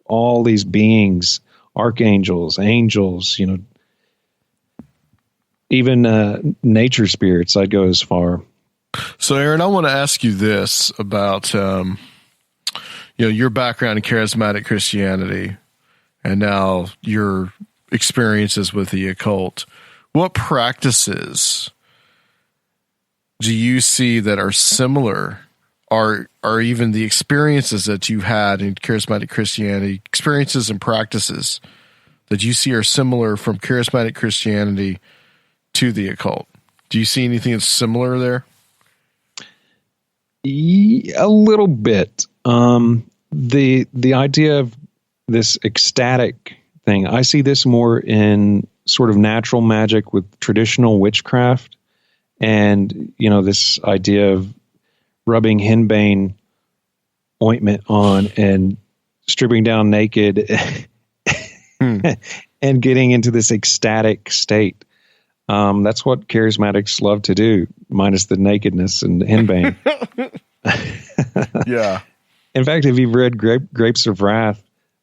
[SPEAKER 7] all these beings, archangels, angels, even nature spirits. I'd go as far.
[SPEAKER 5] So, Aaron, I want to ask you this about your background in charismatic Christianity and now your experiences with the occult. What practices do you see that are similar, or even the experiences that you had in charismatic Christianity, experiences and practices that you see are similar from charismatic Christianity to the occult? Do you see anything that's similar there?
[SPEAKER 7] A little bit. The idea of this ecstatic thing, I see this more in sort of natural magic with traditional witchcraft, and this idea of rubbing henbane ointment on and stripping down naked and getting into this ecstatic state. That's what charismatics love to do, minus the nakedness and henbane.
[SPEAKER 5] Yeah.
[SPEAKER 7] In fact, if you've read Grapes of Wrath,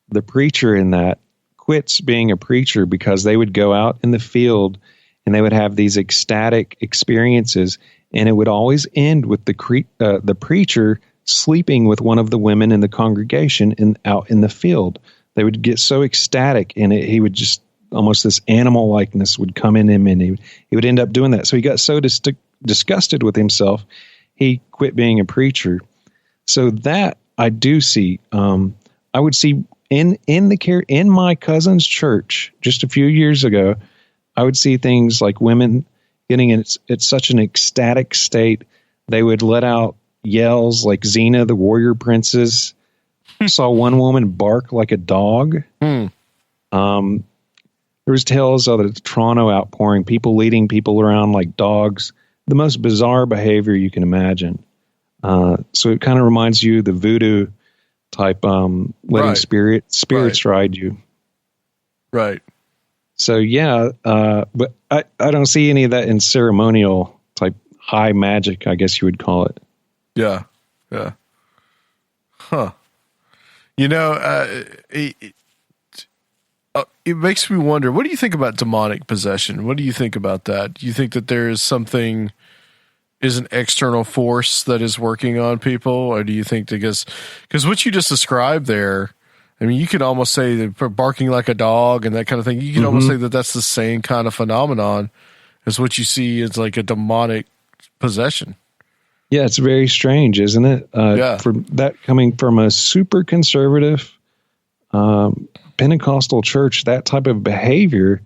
[SPEAKER 7] the preacher in that quits being a preacher because they would go out in the field and they would have these ecstatic experiences, and it would always end with the preacher sleeping with one of the women in the congregation out in the field. They would get so ecstatic, and he would just almost this animal likeness would come in him, and he would end up doing that. So he got so disgusted with himself, he quit being a preacher. So that I do see. I would see in my cousin's church just a few years ago. I would see things like women getting in it's such an ecstatic state. They would let out yells like Xena, the warrior princess. Saw one woman bark like a dog. There was tales of the Toronto outpouring, people leading people around like dogs. The most bizarre behavior you can imagine. So it kind of reminds you of the voodoo type, letting spirits ride you. Right. So yeah, but I don't see any of that in ceremonial type high magic, I guess you would call it.
[SPEAKER 5] Yeah. Yeah. Huh. It makes me wonder, what do you think about demonic possession? What do you think about that? Do you think that there is an external force that is working on people? Or do you think because what you just described there, I mean, you could almost say that barking like a dog and that kind of thing, you could almost say that that's the same kind of phenomenon as what you see as like a demonic possession.
[SPEAKER 7] Yeah, it's very strange, isn't it?
[SPEAKER 5] Yeah.
[SPEAKER 7] For that coming from a super conservative, Pentecostal church, that type of behavior,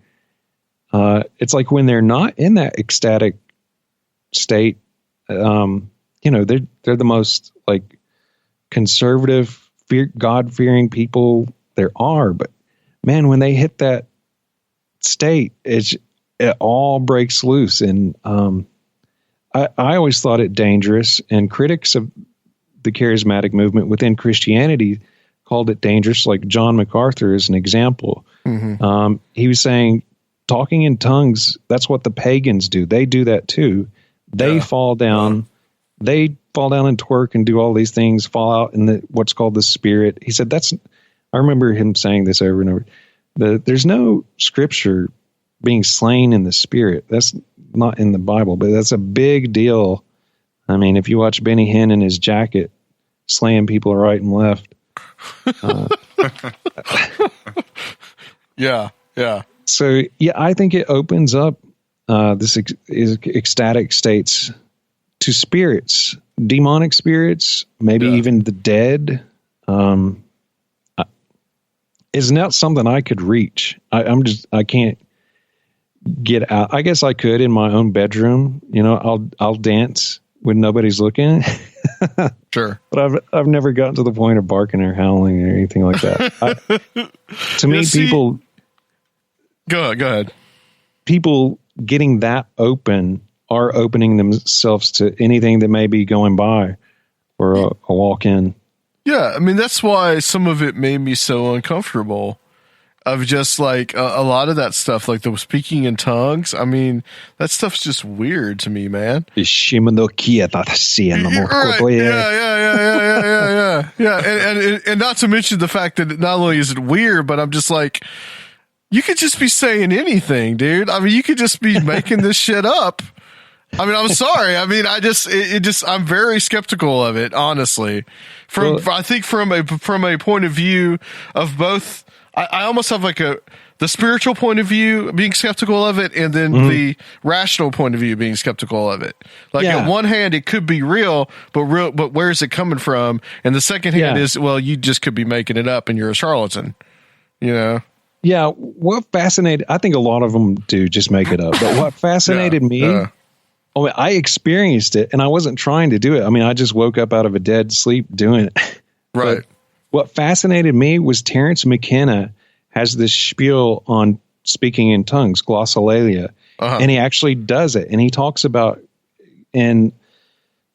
[SPEAKER 7] it's like when they're not in that ecstatic state, they're the most like conservative, God-fearing people there are. But man, when they hit that state, it all breaks loose. And I always thought it dangerous, and critics of the charismatic movement within Christianity called it dangerous. Like John MacArthur is an example. Mm-hmm. He was saying, talking in tongues, that's what the pagans do. They do that too. They fall down. They fall down and twerk and do all these things, fall out in what's called the spirit. He said I remember him saying this over and over. There's no scripture being slain in the spirit. That's not in the Bible, but that's a big deal. I mean, if you watch Benny Hinn in his jacket slaying people right and left.
[SPEAKER 5] Yeah.
[SPEAKER 7] So, I think it opens up this ecstatic states to spirits, demonic spirits, maybe even the dead. Is not something I could reach. I can't get out. I guess I could in my own bedroom. I'll dance when nobody's looking.
[SPEAKER 5] Sure.
[SPEAKER 7] But I've never gotten to the point of barking or howling or anything like that. People.
[SPEAKER 5] Go ahead.
[SPEAKER 7] People getting that open are opening themselves to anything that may be going by or a walk in.
[SPEAKER 5] Yeah, I mean, that's why some of it made me so uncomfortable. Of just like a lot of that stuff, like the speaking in tongues. I mean, that stuff's just weird to me, man. Right. Yeah. And not to mention the fact that not only is it weird, but I'm just like, you could just be saying anything, dude. I mean, you could just be making this shit up. I mean, I'm sorry. I mean, I'm very skeptical of it, honestly. I think from a point of view of both, I almost have like the spiritual point of view being skeptical of it, and then the rational point of view being skeptical of it. Like at one hand, it could be real, but where is it coming from? And the second hand is, well, you just could be making it up and you're a charlatan, Yeah.
[SPEAKER 7] What fascinated, I think a lot of them do just make it up, but what fascinated me, I experienced it and I wasn't trying to do it. I mean, I just woke up out of a dead sleep doing it.
[SPEAKER 5] Right.
[SPEAKER 7] But what fascinated me was Terrence McKenna has this spiel on speaking in tongues, glossolalia, and he actually does it. And he talks about in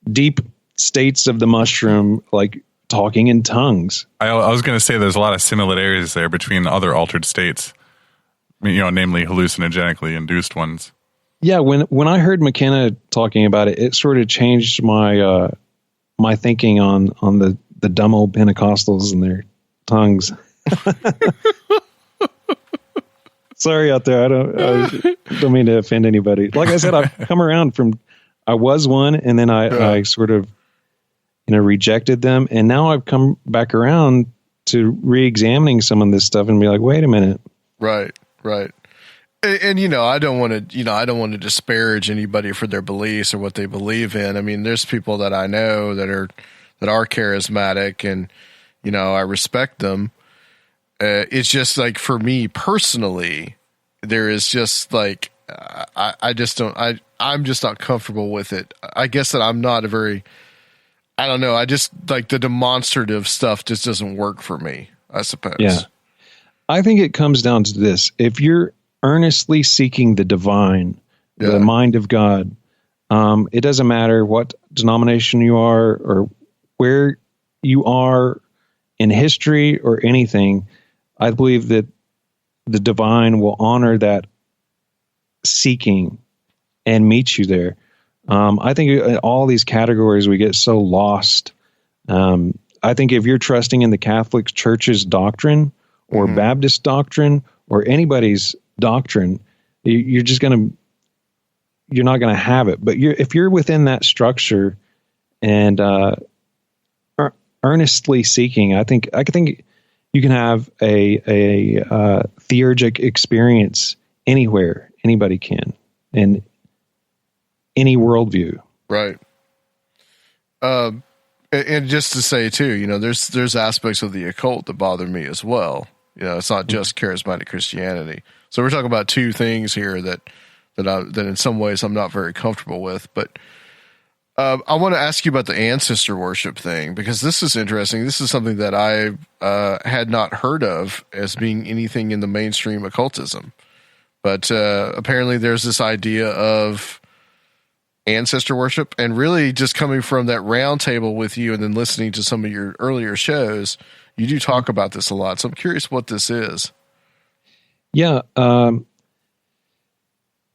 [SPEAKER 7] deep states of the mushroom, like talking in tongues.
[SPEAKER 6] I was going to say there's a lot of similarities there between other altered states, namely hallucinogenically induced ones.
[SPEAKER 7] Yeah, when I heard McKenna talking about it, it sort of changed my my thinking on the dumb old Pentecostals and their tongues. Sorry out there. I don't mean to offend anybody. Like I said, I've come around from, I was one, and then I sort of, rejected them. And now I've come back around to re-examining some of this stuff and be like, wait a minute.
[SPEAKER 5] Right. And I don't want to disparage anybody for their beliefs or what they believe in. I mean, there's people that I know that are charismatic, and I respect them. It's just like, for me personally, there is just like I'm just not comfortable with it. I guess that I'm not I don't know. I just like the demonstrative stuff just doesn't work for me, I suppose.
[SPEAKER 7] Yeah. I think it comes down to this. If you're earnestly seeking the divine, the mind of God, it doesn't matter what denomination you are or where you are in history or anything. I believe that the divine will honor that seeking and meet you there. I think in all these categories we get so lost. I think if you're trusting in the Catholic Church's doctrine or Baptist doctrine or anybody's doctrine, you're not going to have it. But if you're within that structure and earnestly seeking, I think you can have a theurgic experience anywhere. Anybody can, in any worldview.
[SPEAKER 5] Right. And just to say too, there's aspects of the occult that bother me as well. It's not just charismatic Christianity. So we're talking about two things here that in some ways I'm not very comfortable with. But I want to ask you about the ancestor worship thing, because this is interesting. This is something that I had not heard of as being anything in the mainstream occultism. But apparently there's this idea of ancestor worship, and really just coming from that round table with you and then listening to some of your earlier shows, you do talk about this a lot. So I'm curious what this is.
[SPEAKER 7] Yeah.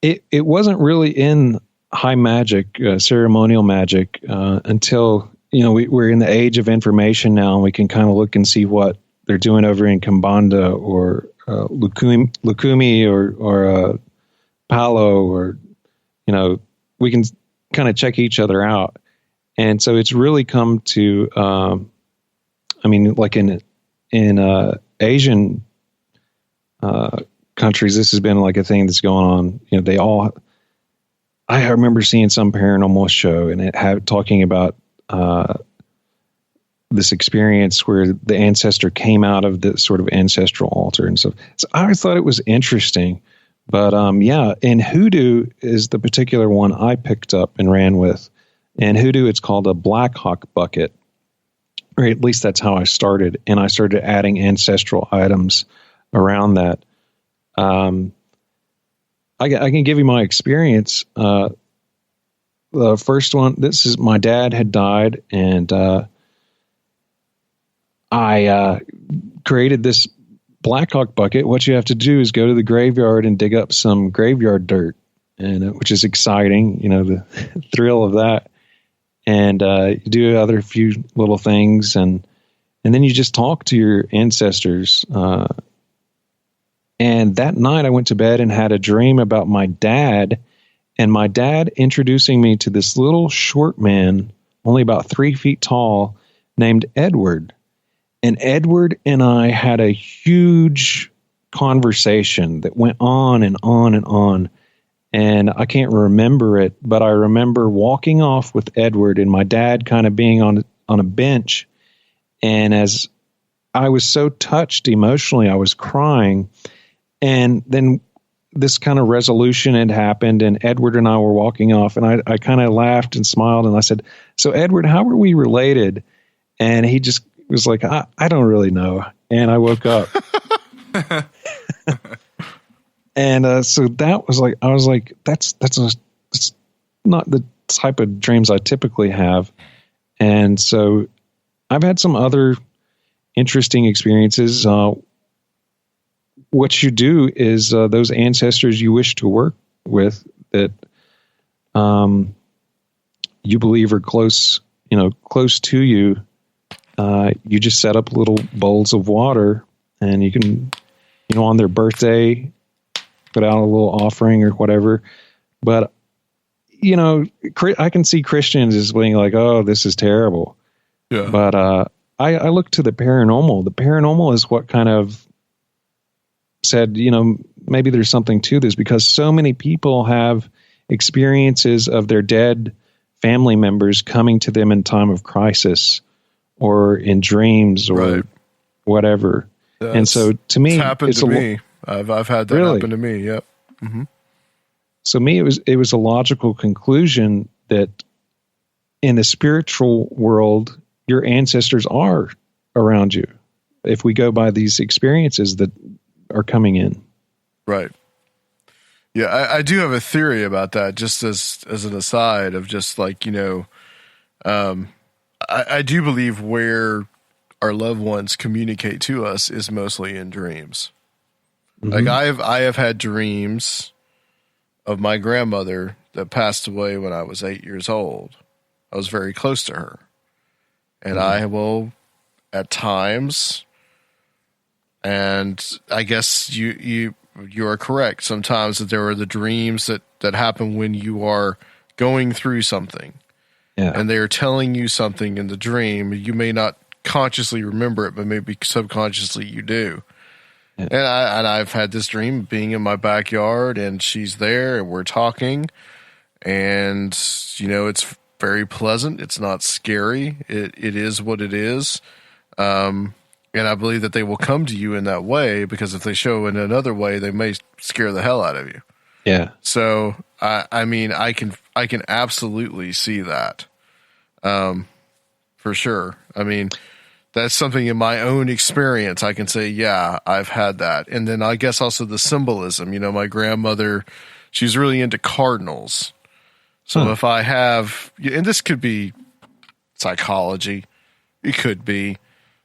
[SPEAKER 7] It wasn't really in high magic, ceremonial magic, until, we're in the age of information now, and we can kind of look and see what they're doing over in Kambanda or Lukumi or Palo, or, we can kind of check each other out. And so it's really come to, like in Asian countries, this has been like a thing that's going on. I remember seeing some paranormal show and it had talking about this experience where the ancestor came out of the sort of ancestral altar and stuff. So I always thought it was interesting. But in hoodoo is the particular one I picked up and ran with. And hoodoo, it's called a Black Hawk bucket, or at least that's how I started. And I started adding ancestral items around that. I can give you my experience. The first one, my dad had died, and I created this Black Hawk bucket. What you have to do is go to the graveyard and dig up some graveyard dirt, and which is exciting, the thrill of that. And you do other few little things, and then you just talk to your ancestors. And that night I went to bed and had a dream about my dad, and my dad introducing me to this little short man, only about 3 feet tall, named Edward. And Edward and I had a huge conversation that went on and on and on. And I can't remember it, but I remember walking off with Edward and my dad kind of being on a bench. And as I was so touched emotionally, I was crying. And then this kind of resolution had happened, and Edward and I were walking off, and I kind of laughed and smiled, and I said, "So Edward, how are we related?" And he just was like, I don't really know. And I woke up. And so that was like, I was like, that's not the type of dreams I typically have. And so I've had some other interesting experiences. What you do is those ancestors you wish to work with that you believe are close to you, you just set up little bowls of water, and you can, on their birthday, put out a little offering or whatever. But, I can see Christians as being like, oh, this is terrible.
[SPEAKER 5] Yeah.
[SPEAKER 7] But I look to the paranormal. The paranormal is what kind of said, maybe there's something to this, because so many people have experiences of their dead family members coming to them in time of crisis or in dreams or whatever. And so to me,
[SPEAKER 5] it's happened to me. I've had that happen to me. Yep. Mm-hmm.
[SPEAKER 7] So me, it was a logical conclusion that in the spiritual world, your ancestors are around you. If we go by these experiences that are coming in.
[SPEAKER 5] Right. Yeah. I do have a theory about that, just as an aside of just like, I do believe where our loved ones communicate to us is mostly in dreams. Mm-hmm. Like I have had dreams of my grandmother that passed away when I was 8 years old. I was very close to her. And I will, at times, and I guess you are correct sometimes, that there are the dreams that happen when you are going through something. Yeah. And they are telling you something in the dream. You may not consciously remember it, but maybe subconsciously you do. Yeah. And I've had this dream being in my backyard, and she's there, and we're talking, and it's very pleasant. It's not scary. It is what it is. And I believe that they will come to you in that way, because if they show in another way, they may scare the hell out of you.
[SPEAKER 7] Yeah.
[SPEAKER 5] So I mean, I can absolutely see that, for sure. I mean, that's something in my own experience. I can say, yeah, I've had that. And then I guess also the symbolism. You know, my grandmother, she's really into cardinals. So if I have, and this could be psychology, it could be,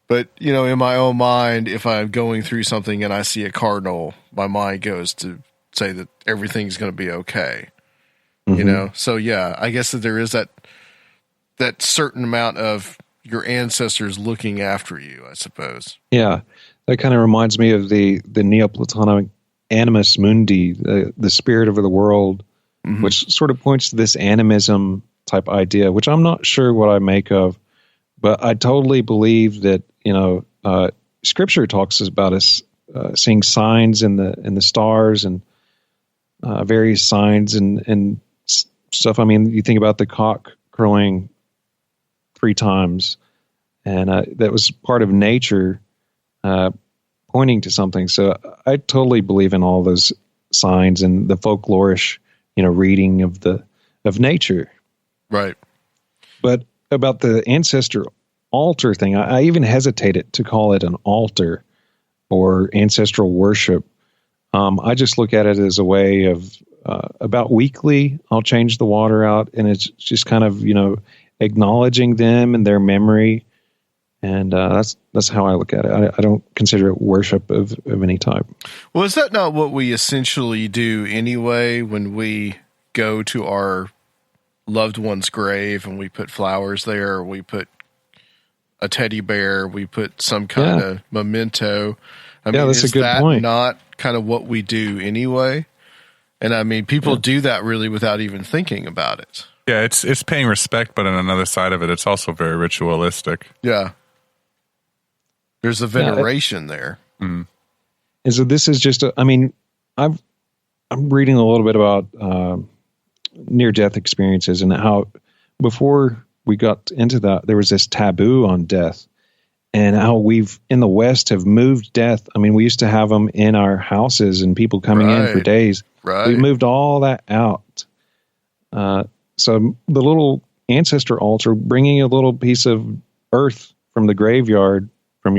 [SPEAKER 5] but you know, in my own mind, if I'm going through something and I see a cardinal, my mind goes to say that everything's going to be okay. You know? So yeah, I guess that there is that certain amount of your ancestors looking after you, I suppose.
[SPEAKER 7] Yeah. That kind of reminds me of the Neoplatonic animus mundi, the spirit of the world, which sort of points to this animism type idea, which I'm not sure what I make of, but I totally believe that, you know, Scripture talks about us seeing signs in the stars and various signs and stuff. I mean, you think about the cock crowing 3 times, and that was part of nature pointing to something. So I totally believe in all those signs and the folklorish, you know, reading of nature.
[SPEAKER 5] Right.
[SPEAKER 7] But about the ancestor altar thing, I even hesitated to call it an altar or ancestral worship. I just look at it as a way of about weekly, I'll change the water out, and it's just kind of, you know, acknowledging them and their memory. And that's how I look at it. I don't consider it worship of any type.
[SPEAKER 5] Well, is that not what we essentially do anyway when we go to our loved one's grave and we put flowers there, or we put a teddy bear, we put some kind of memento? I mean,
[SPEAKER 7] that's
[SPEAKER 5] is
[SPEAKER 7] a good
[SPEAKER 5] that
[SPEAKER 7] point.
[SPEAKER 5] not kind of what we do anyway? And I mean, people do that really without even thinking about it.
[SPEAKER 6] Yeah, it's paying respect, but on another side of it, it's also very ritualistic.
[SPEAKER 5] Yeah. There's a veneration there.
[SPEAKER 7] And so this is just I'm reading a little bit about near-death experiences and how before we got into that, there was this taboo on death, and how we've in the West have moved death. I mean, we used to have them in our houses and people coming in for days.
[SPEAKER 5] Right.
[SPEAKER 7] We moved all that out. So the little ancestor altar, bringing a little piece of earth from the graveyard, from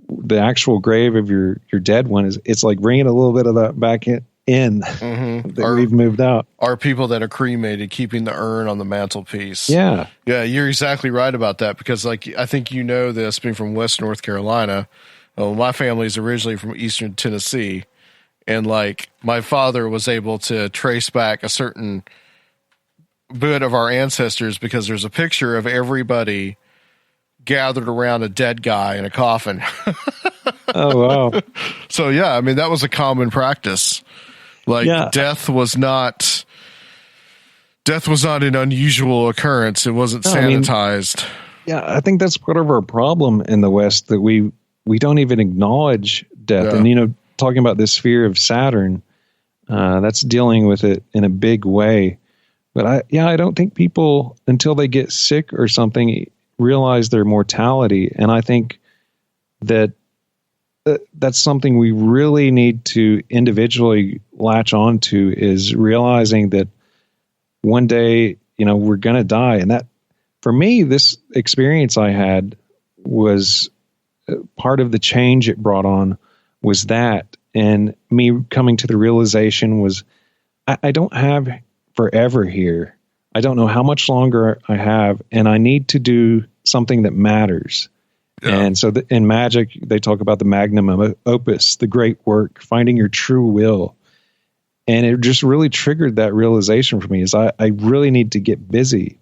[SPEAKER 7] the actual grave of your dead one, it's like bringing a little bit of that back in that we've moved out.
[SPEAKER 5] Are people that are cremated keeping the urn on the mantelpiece?
[SPEAKER 7] Yeah.
[SPEAKER 5] Yeah, you're exactly right about that, because like I think you know this, being from West North Carolina. My family is originally from Eastern Tennessee, and like my father was able to trace back a certain bit of our ancestors because there's a picture of everybody gathered around a dead guy in a coffin.
[SPEAKER 7] Oh, wow.
[SPEAKER 5] So yeah, I mean, that was a common practice. Like death was not an unusual occurrence. It wasn't sanitized.
[SPEAKER 7] I think that's part of our problem in the West, that we don't even acknowledge death. And, you know, talking about this fear of Saturn, that's dealing with it in a big way. But I don't think people, until they get sick or something, realize their mortality. And I think that that's something we really need to individually latch on to, is realizing that one day, you know, we're going to die. And that, for me, this experience I had was part of the change it brought on was that. And me coming to the realization was, I don't have forever here. I don't know how much longer I have, and I need to do something that matters. Yeah. And so in magic, they talk about the magnum opus, the great work, finding your true will. And it just really triggered that realization for me, is I really need to get busy.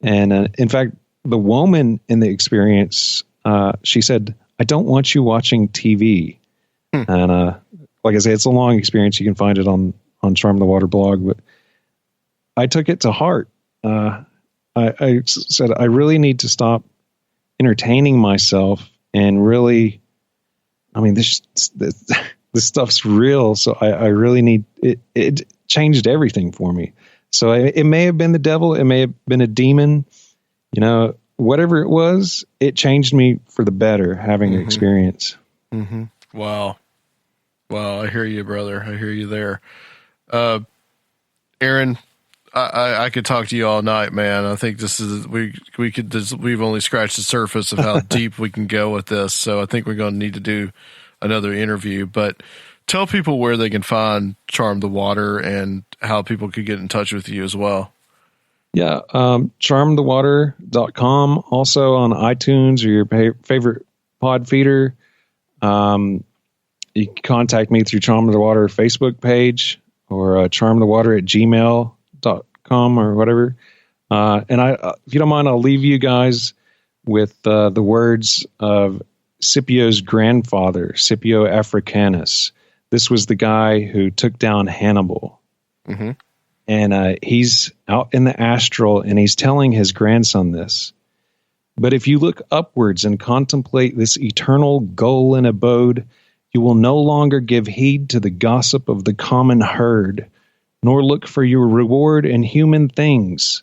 [SPEAKER 7] And in fact, the woman in the experience, she said, I don't want you watching TV. And like I say, it's a long experience. You can find it on Charm the Water blog. But I took it to heart. I said, I really need to stop entertaining myself and really, I mean, this stuff's real. So I really need it. It changed everything for me. So it may have been the devil. It may have been a demon. You know, whatever it was, it changed me for the better having an experience.
[SPEAKER 5] Mm-hmm. Wow. I hear you, brother. I hear you there. Aaron, I could talk to you all night, man. I think this is, we've only scratched the surface of how deep we can go with this. So I think we're going to need to do another interview, but tell people where they can find Charm the Water and how people could get in touch with you as well.
[SPEAKER 7] Yeah. charmthewater.com, also on iTunes or your favorite pod feeder. You can contact me through Charm the Water Facebook page or charmthewater@gmail.com or whatever. And if you don't mind, I'll leave you guys with the words of Scipio's grandfather, Scipio Africanus. This was the guy who took down Hannibal.
[SPEAKER 5] Mm-hmm.
[SPEAKER 7] And he's out in the astral, and he's telling his grandson this. But if you look upwards and contemplate this eternal goal and abode, you will no longer give heed to the gossip of the common herd, nor look for your reward in human things.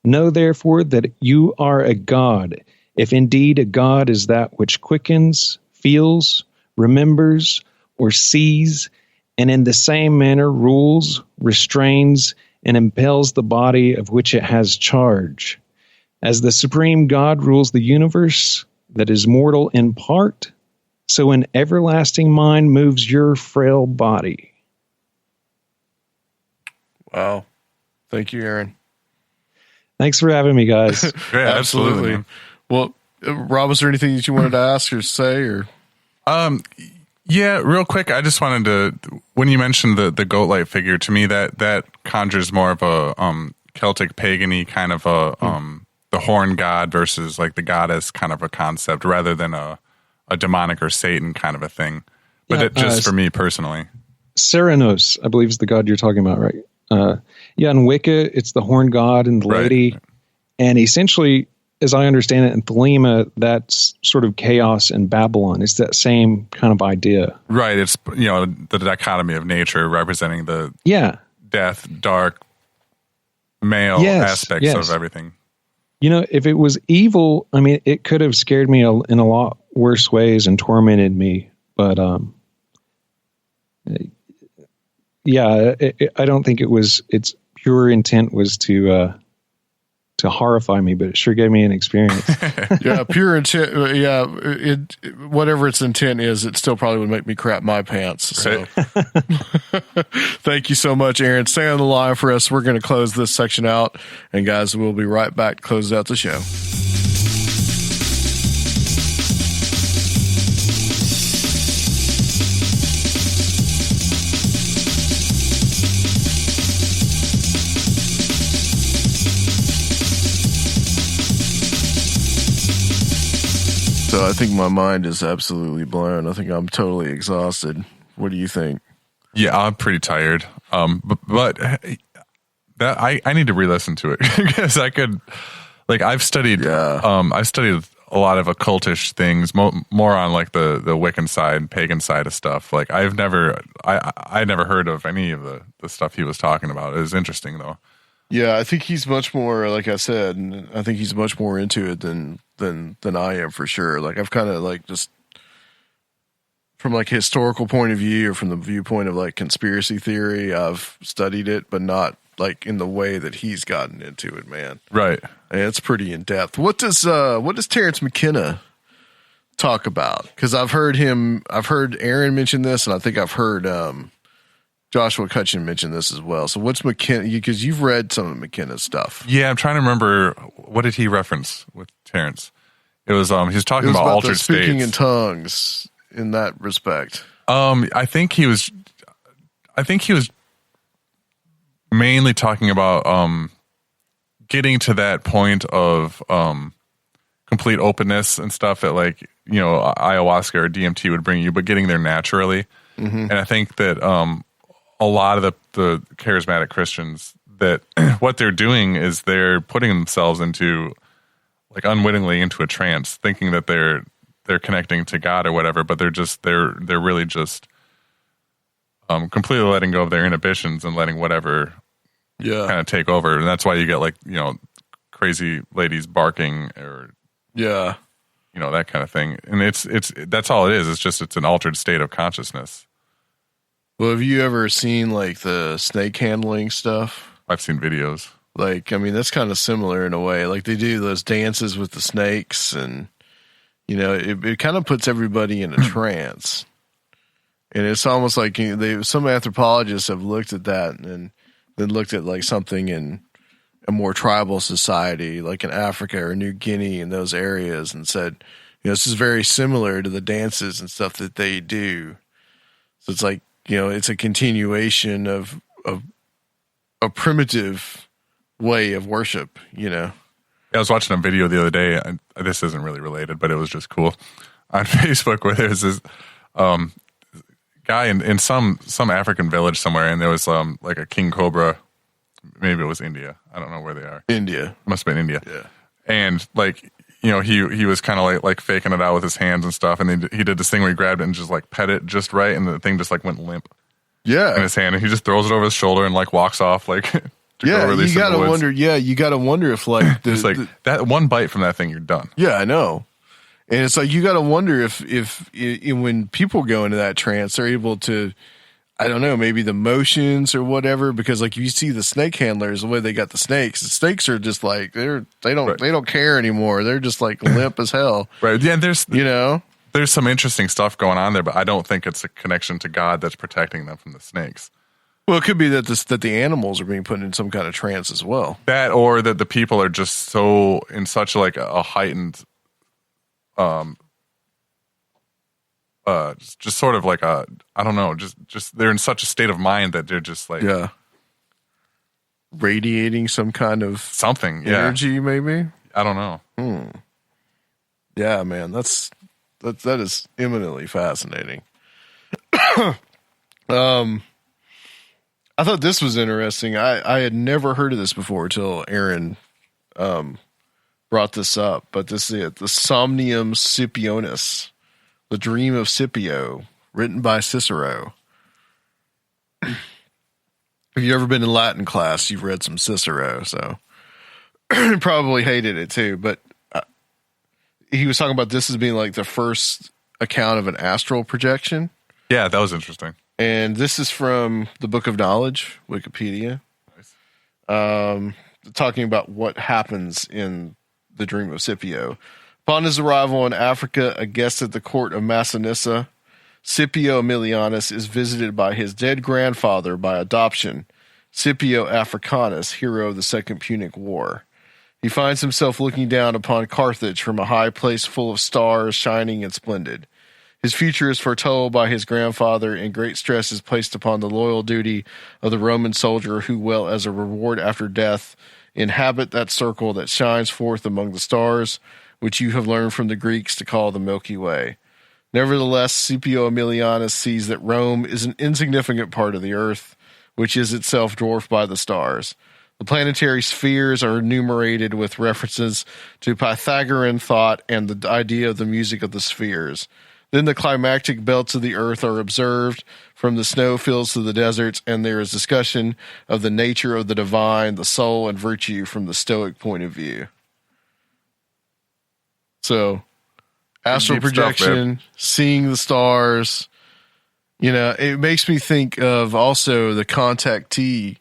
[SPEAKER 7] Know, therefore, that you are a god, if indeed a god is that which quickens, feels, remembers, or sees, and in the same manner rules, restrains, and impels the body of which it has charge. As the supreme God rules the universe that is mortal in part, so an everlasting mind moves your frail body.
[SPEAKER 5] Wow. Thank you, Aaron.
[SPEAKER 7] Thanks for having me, guys.
[SPEAKER 6] Yeah, absolutely.
[SPEAKER 5] Well, Rob, was there anything that you wanted to ask or say, or?
[SPEAKER 6] Yeah, real quick, I just wanted to, when you mentioned the goat light figure, to me that conjures more of a Celtic pagan-y kind of a the horn god versus like the goddess kind of a concept rather than a demonic or Satan kind of a thing. But
[SPEAKER 7] Yeah,
[SPEAKER 6] just for me personally.
[SPEAKER 7] Ceranos, I believe, is the god you're talking about, right? In Wicca, it's the horn god and the lady.
[SPEAKER 6] Right.
[SPEAKER 7] And essentially, as I understand it, in Thelema, that's sort of chaos in Babylon. It's that same kind of idea.
[SPEAKER 6] Right. It's, the dichotomy of nature representing the death, dark, male aspects of everything.
[SPEAKER 7] If it was evil, I mean, it could have scared me in a lot worse ways and tormented me. But, I don't think its pure intent was to horrify me, but it sure gave me an experience.
[SPEAKER 5] Yeah, pure intent. Whatever its intent is, it still probably would make me crap my pants. So, thank you so much, Aaron. Stay on the line for us. We're going to close this section out, and guys, we'll be right back to close out the show. So I think my mind is absolutely blown. I think I'm totally exhausted. What do you think?
[SPEAKER 6] Yeah, I'm pretty tired. But that I need to re-listen to it because I've studied a lot of occultish things, more on like the Wiccan side, pagan side of stuff. Like I never heard of any of the stuff he was talking about. It was interesting though.
[SPEAKER 5] Yeah, I think he's much more, like I said, and I think he's much more into it than I am for sure. Like I've kind of like just from like a historical point of view or from the viewpoint of like conspiracy theory, I've studied it, but not like in the way that he's gotten into it, man.
[SPEAKER 6] Right.
[SPEAKER 5] And it's pretty in depth. What does Terrence McKenna talk about? Because I've heard Aaron mention this, and I think I've heard Joshua Cutchin mentioned this as well. So what's McKenna? Because you've read some of McKenna's stuff.
[SPEAKER 6] Yeah, I'm trying to remember, what did he reference with Terrence? It was he was talking about altered states.
[SPEAKER 5] Speaking in tongues in that respect.
[SPEAKER 6] I think he was mainly talking about getting to that point of complete openness and stuff that ayahuasca or DMT would bring you, but getting there naturally. Mm-hmm. And I think that a lot of the charismatic Christians, that what they're doing is they're putting themselves into, like, unwittingly into a trance, thinking that they're connecting to God or whatever, but they're really just completely letting go of their inhibitions and letting whatever
[SPEAKER 5] Yeah.
[SPEAKER 6] kind of take over, and that's why you get like crazy ladies barking or
[SPEAKER 5] Yeah.
[SPEAKER 6] that kind of thing. And it's that's all it is. It's an altered state of consciousness.
[SPEAKER 5] Well, have you ever seen like the snake handling stuff?
[SPEAKER 6] I've seen videos.
[SPEAKER 5] Like, I mean, that's kind of similar in a way. Like they do those dances with the snakes, and it kind of puts everybody in a trance. And it's almost like some anthropologists have looked at that and then looked at like something in a more tribal society, like in Africa or New Guinea and those areas, and said, this is very similar to the dances and stuff that they do. So it's like, it's a continuation of a primitive way of worship, I
[SPEAKER 6] was watching a video the other day. This isn't really related, but it was just cool on Facebook where there's this guy in some African village somewhere, and there was like a king cobra. Maybe it was India. I don't know where they are.
[SPEAKER 5] India.
[SPEAKER 6] Must have been India.
[SPEAKER 5] Yeah.
[SPEAKER 6] And like, he was kind of like faking it out with his hands and stuff. And he did this thing where he grabbed it and just like pet it just right. And the thing just like went limp
[SPEAKER 5] Yeah.
[SPEAKER 6] in his hand. And he just throws it over his shoulder and like walks off like,
[SPEAKER 5] yeah. You got to wonder. Yeah. You got to wonder if like,
[SPEAKER 6] just like that one bite from that thing, you're done.
[SPEAKER 5] Yeah, I know. And it's like, you got to wonder if when people go into that trance, they're able to, I don't know, maybe the motions or whatever, because like you see the snake handlers, the way they got the snakes are just like they don't care anymore. They're just like limp as hell.
[SPEAKER 6] Right. Yeah, there's
[SPEAKER 5] there's
[SPEAKER 6] some interesting stuff going on there, but I don't think it's a connection to God that's protecting them from the snakes.
[SPEAKER 5] Well, it could be that the animals are being put in some kind of trance as well.
[SPEAKER 6] That, or that the people are just so in such like a heightened just sort of like I don't know, just they're in such a state of mind that they're just like
[SPEAKER 5] radiating some kind of
[SPEAKER 6] something
[SPEAKER 5] energy, maybe.
[SPEAKER 6] I don't know.
[SPEAKER 5] Yeah, man, that is eminently fascinating. I thought this was interesting. I had never heard of this before until Aaron brought this up. But this is it, the Somnium Scipionis. The Dream of Scipio, written by Cicero. If you've ever been in Latin class, you've read some Cicero, so you probably hated it too. But he was talking about this as being like the first account of an astral projection.
[SPEAKER 6] Yeah, that was interesting.
[SPEAKER 5] And this is from the Book of Knowledge, Wikipedia. Nice. Talking about what happens in the Dream of Scipio. Upon his arrival in Africa, a guest at the court of Massinissa, Scipio Aemilianus is visited by his dead grandfather by adoption, Scipio Africanus, hero of the Second Punic War. He finds himself looking down upon Carthage from a high place full of stars, shining and splendid. His future is foretold by his grandfather, and great stress is placed upon the loyal duty of the Roman soldier who will, as a reward after death, inhabit that circle that shines forth among the stars, which you have learned from the Greeks to call the Milky Way. Nevertheless, Scipio Aemilianus sees that Rome is an insignificant part of the earth, which is itself dwarfed by the stars. The planetary spheres are enumerated with references to Pythagorean thought and the idea of the music of the spheres. Then the climactic belts of the earth are observed from the snow fields to the deserts, and there is discussion of the nature of the divine, the soul, and virtue from the Stoic point of view. So, astral projection, seeing the stars, it makes me think of also the contactee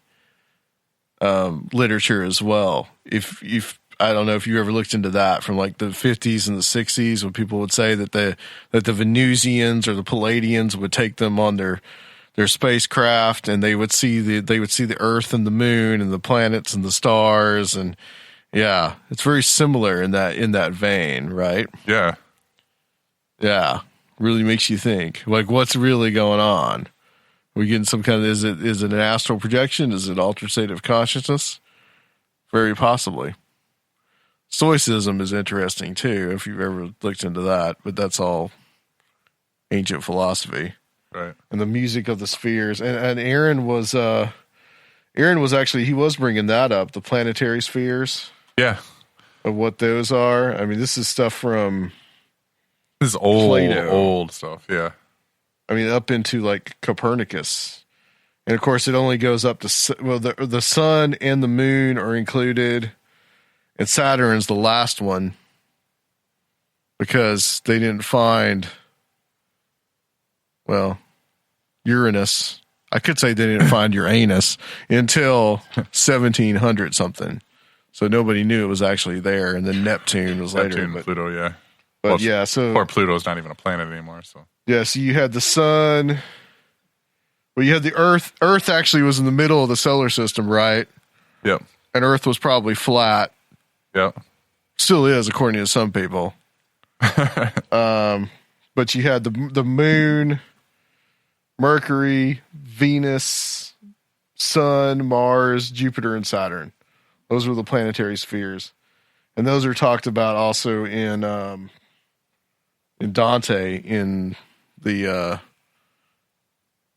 [SPEAKER 5] literature as well. If I don't know if you ever looked into that from like the 50s and the 60s, when people would say that the Venusians or the Palladians would take them on their spacecraft, and they would see the Earth and the moon and the planets and the stars, and yeah, it's very similar in that vein, right?
[SPEAKER 6] Yeah.
[SPEAKER 5] Yeah. Really makes you think. Like, what's really going on? Are we getting some kind of is it an astral projection? Is it altered state of consciousness? Very possibly. Stoicism is interesting too, if you've ever looked into that, but that's all ancient philosophy.
[SPEAKER 6] Right.
[SPEAKER 5] And the music of the spheres. And Aaron was actually, he was bringing that up, the planetary spheres.
[SPEAKER 6] Yeah.
[SPEAKER 5] Of what those are. I mean, this is stuff from
[SPEAKER 6] this is old stuff, yeah.
[SPEAKER 5] I mean, up into like Copernicus And of course, it only goes up to, well, the sun and the moon are included, and Saturn's the last one because they didn't find, well, Uranus. I could say they didn't find Uranus until 1700 something. So nobody knew it was actually there. And then Neptune was later.
[SPEAKER 6] Neptune, Pluto, yeah.
[SPEAKER 5] But well, yeah, so.
[SPEAKER 6] Poor Pluto's not even a planet anymore, so.
[SPEAKER 5] Yeah, so you had the sun. Well, you had the Earth. Earth actually was in the middle of the solar system, right?
[SPEAKER 6] Yep.
[SPEAKER 5] And Earth was probably flat.
[SPEAKER 6] Yep.
[SPEAKER 5] Still is, according to some people. But you had the moon, Mercury, Venus, Sun, Mars, Jupiter, and Saturn. Those were the planetary spheres. And those are talked about also in Dante in the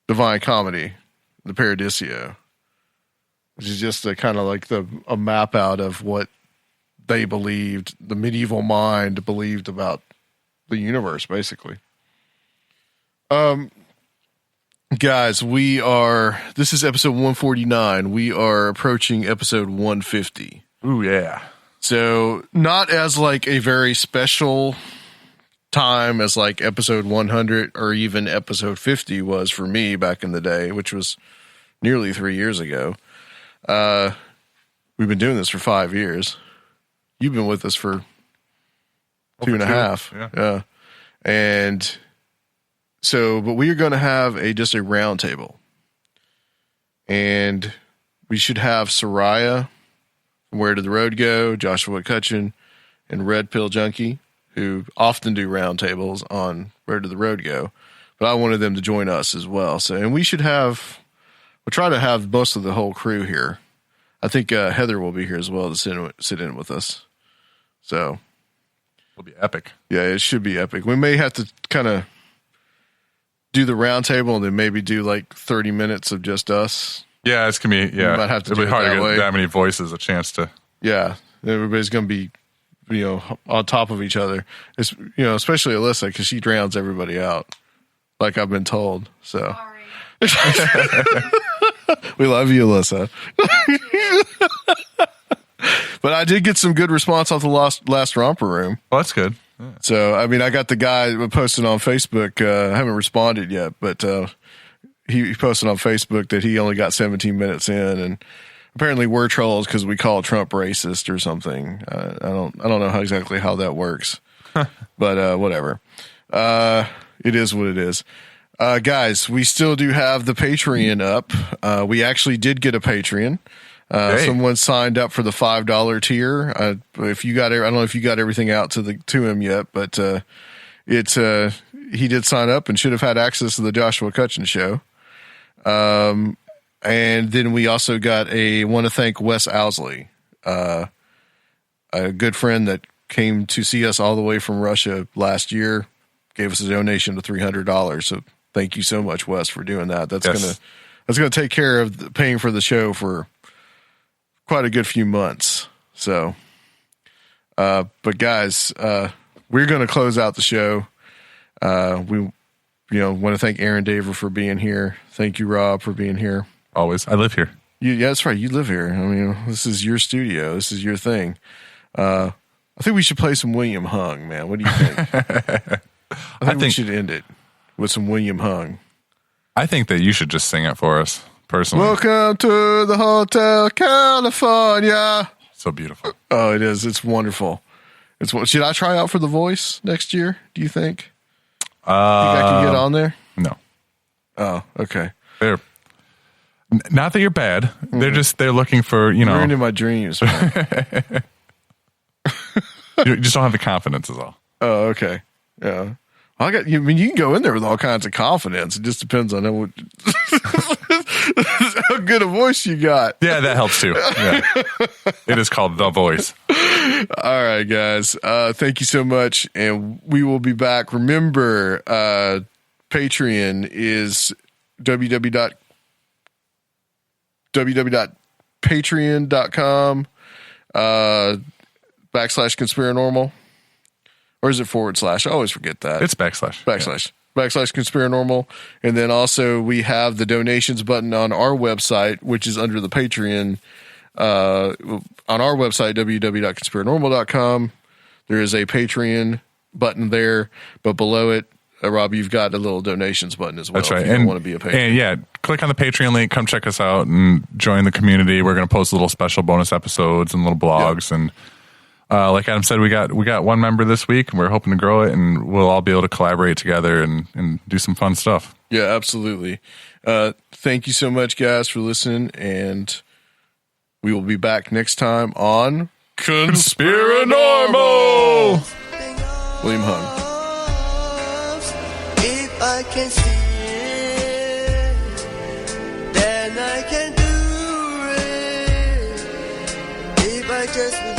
[SPEAKER 5] Divine Comedy, the Paradiso, which is just a kind of like a map out of what they believed, the medieval mind believed about the universe, basically. Guys, this is episode 149. We are approaching episode 150.
[SPEAKER 6] Ooh, yeah.
[SPEAKER 5] So not as like a very special time as like episode 100 or even episode 50 was for me back in the day, which was nearly 3 years ago. We've been doing this for 5 years. You've been with us for 2.5. Yeah. And so, but we are going to have just a round table. And we should have Soraya from Where Did the Road Go, Joshua Cutchin, and Red Pill Junkie, who often do round tables on Where Did the Road Go. But I wanted them to join us as well. So, and we'll try to have most of the whole crew here. I think Heather will be here as well to sit in with us. So
[SPEAKER 6] it'll be epic.
[SPEAKER 5] Yeah, it should be epic. We may have to kind of do the round table and then maybe do like 30 minutes of just us.
[SPEAKER 6] Yeah, it's gonna be. Yeah,
[SPEAKER 5] we might have to.
[SPEAKER 6] It'll be hard to get that many voices a chance to.
[SPEAKER 5] Yeah, everybody's gonna be, on top of each other. It's especially Alyssa because she drowns everybody out, like I've been told. So. We love you, Alyssa. But I did get some good response off the last romper room.
[SPEAKER 6] Well, that's good. Yeah.
[SPEAKER 5] So, I mean, I got the guy posted on Facebook. I haven't responded yet, but he posted on Facebook that he only got 17 minutes in, and apparently we're trolls because we call Trump racist or something. I don't know exactly how that works, but whatever. It is what it is. Guys, we still do have the Patreon up. We actually did get a Patreon. Someone signed up for the $5 tier. I don't know if you got everything out to him yet, but he did sign up and should have had access to the Joshua Cutchin show. And then we also want to thank Wes Owsley, a good friend that came to see us all the way from Russia last year, gave us a donation of $300. So thank you so much, Wes, for doing that. That's gonna take care of paying for the show for quite a good few months. So, but guys, we're going to close out the show. We, want to thank Aaron Daver for being here. Thank you, Rob, for being here.
[SPEAKER 6] Always. I live here.
[SPEAKER 5] Yeah, that's right. You live here. I mean, this is your studio. This is your thing. I think we should play some William Hung, man. What do you think? I think we should end it with some William Hung.
[SPEAKER 6] I think that you should just sing it for us. Personally.
[SPEAKER 5] Welcome to the Hotel California.
[SPEAKER 6] So beautiful.
[SPEAKER 5] Oh, it is. It's wonderful. Should I try out for The Voice next year? Do you think? Think I can get on there?
[SPEAKER 6] No.
[SPEAKER 5] Oh, okay.
[SPEAKER 6] They're not that you're bad. Mm-hmm. They're looking for,
[SPEAKER 5] You're into my dreams, man.
[SPEAKER 6] You just don't have the confidence is all.
[SPEAKER 5] Oh, okay. Yeah. You can go in there with all kinds of confidence. It just depends on how good a voice you got.
[SPEAKER 6] Yeah, that helps too. Yeah. It is called The Voice.
[SPEAKER 5] All right, guys. Thank you so much. And we will be back. Remember, Patreon is www.patreon.com /Conspirinormal. Or is it /? I always forget that.
[SPEAKER 6] It's /.
[SPEAKER 5] /. /Conspirinormal. And then also we have the donations button on our website, which is under the Patreon. On our website, www.conspirinormal.com, there is a Patreon button there, but below it, Rob, you've got a little donations button as well.
[SPEAKER 6] That's right.
[SPEAKER 5] If you want to be a patron.
[SPEAKER 6] And yeah, click on the Patreon link, come check us out and join the community. We're going to post little special bonus episodes and little blogs. Yep. And like Adam said, we got one member this week, and we're hoping to grow it, and we'll all be able to collaborate together and do some fun stuff.
[SPEAKER 5] Yeah, absolutely. Thank you so much, guys, for listening, and we will be back next time on Conspirinormal. William Hung.
[SPEAKER 8] If I can see it, then I can do it. If I just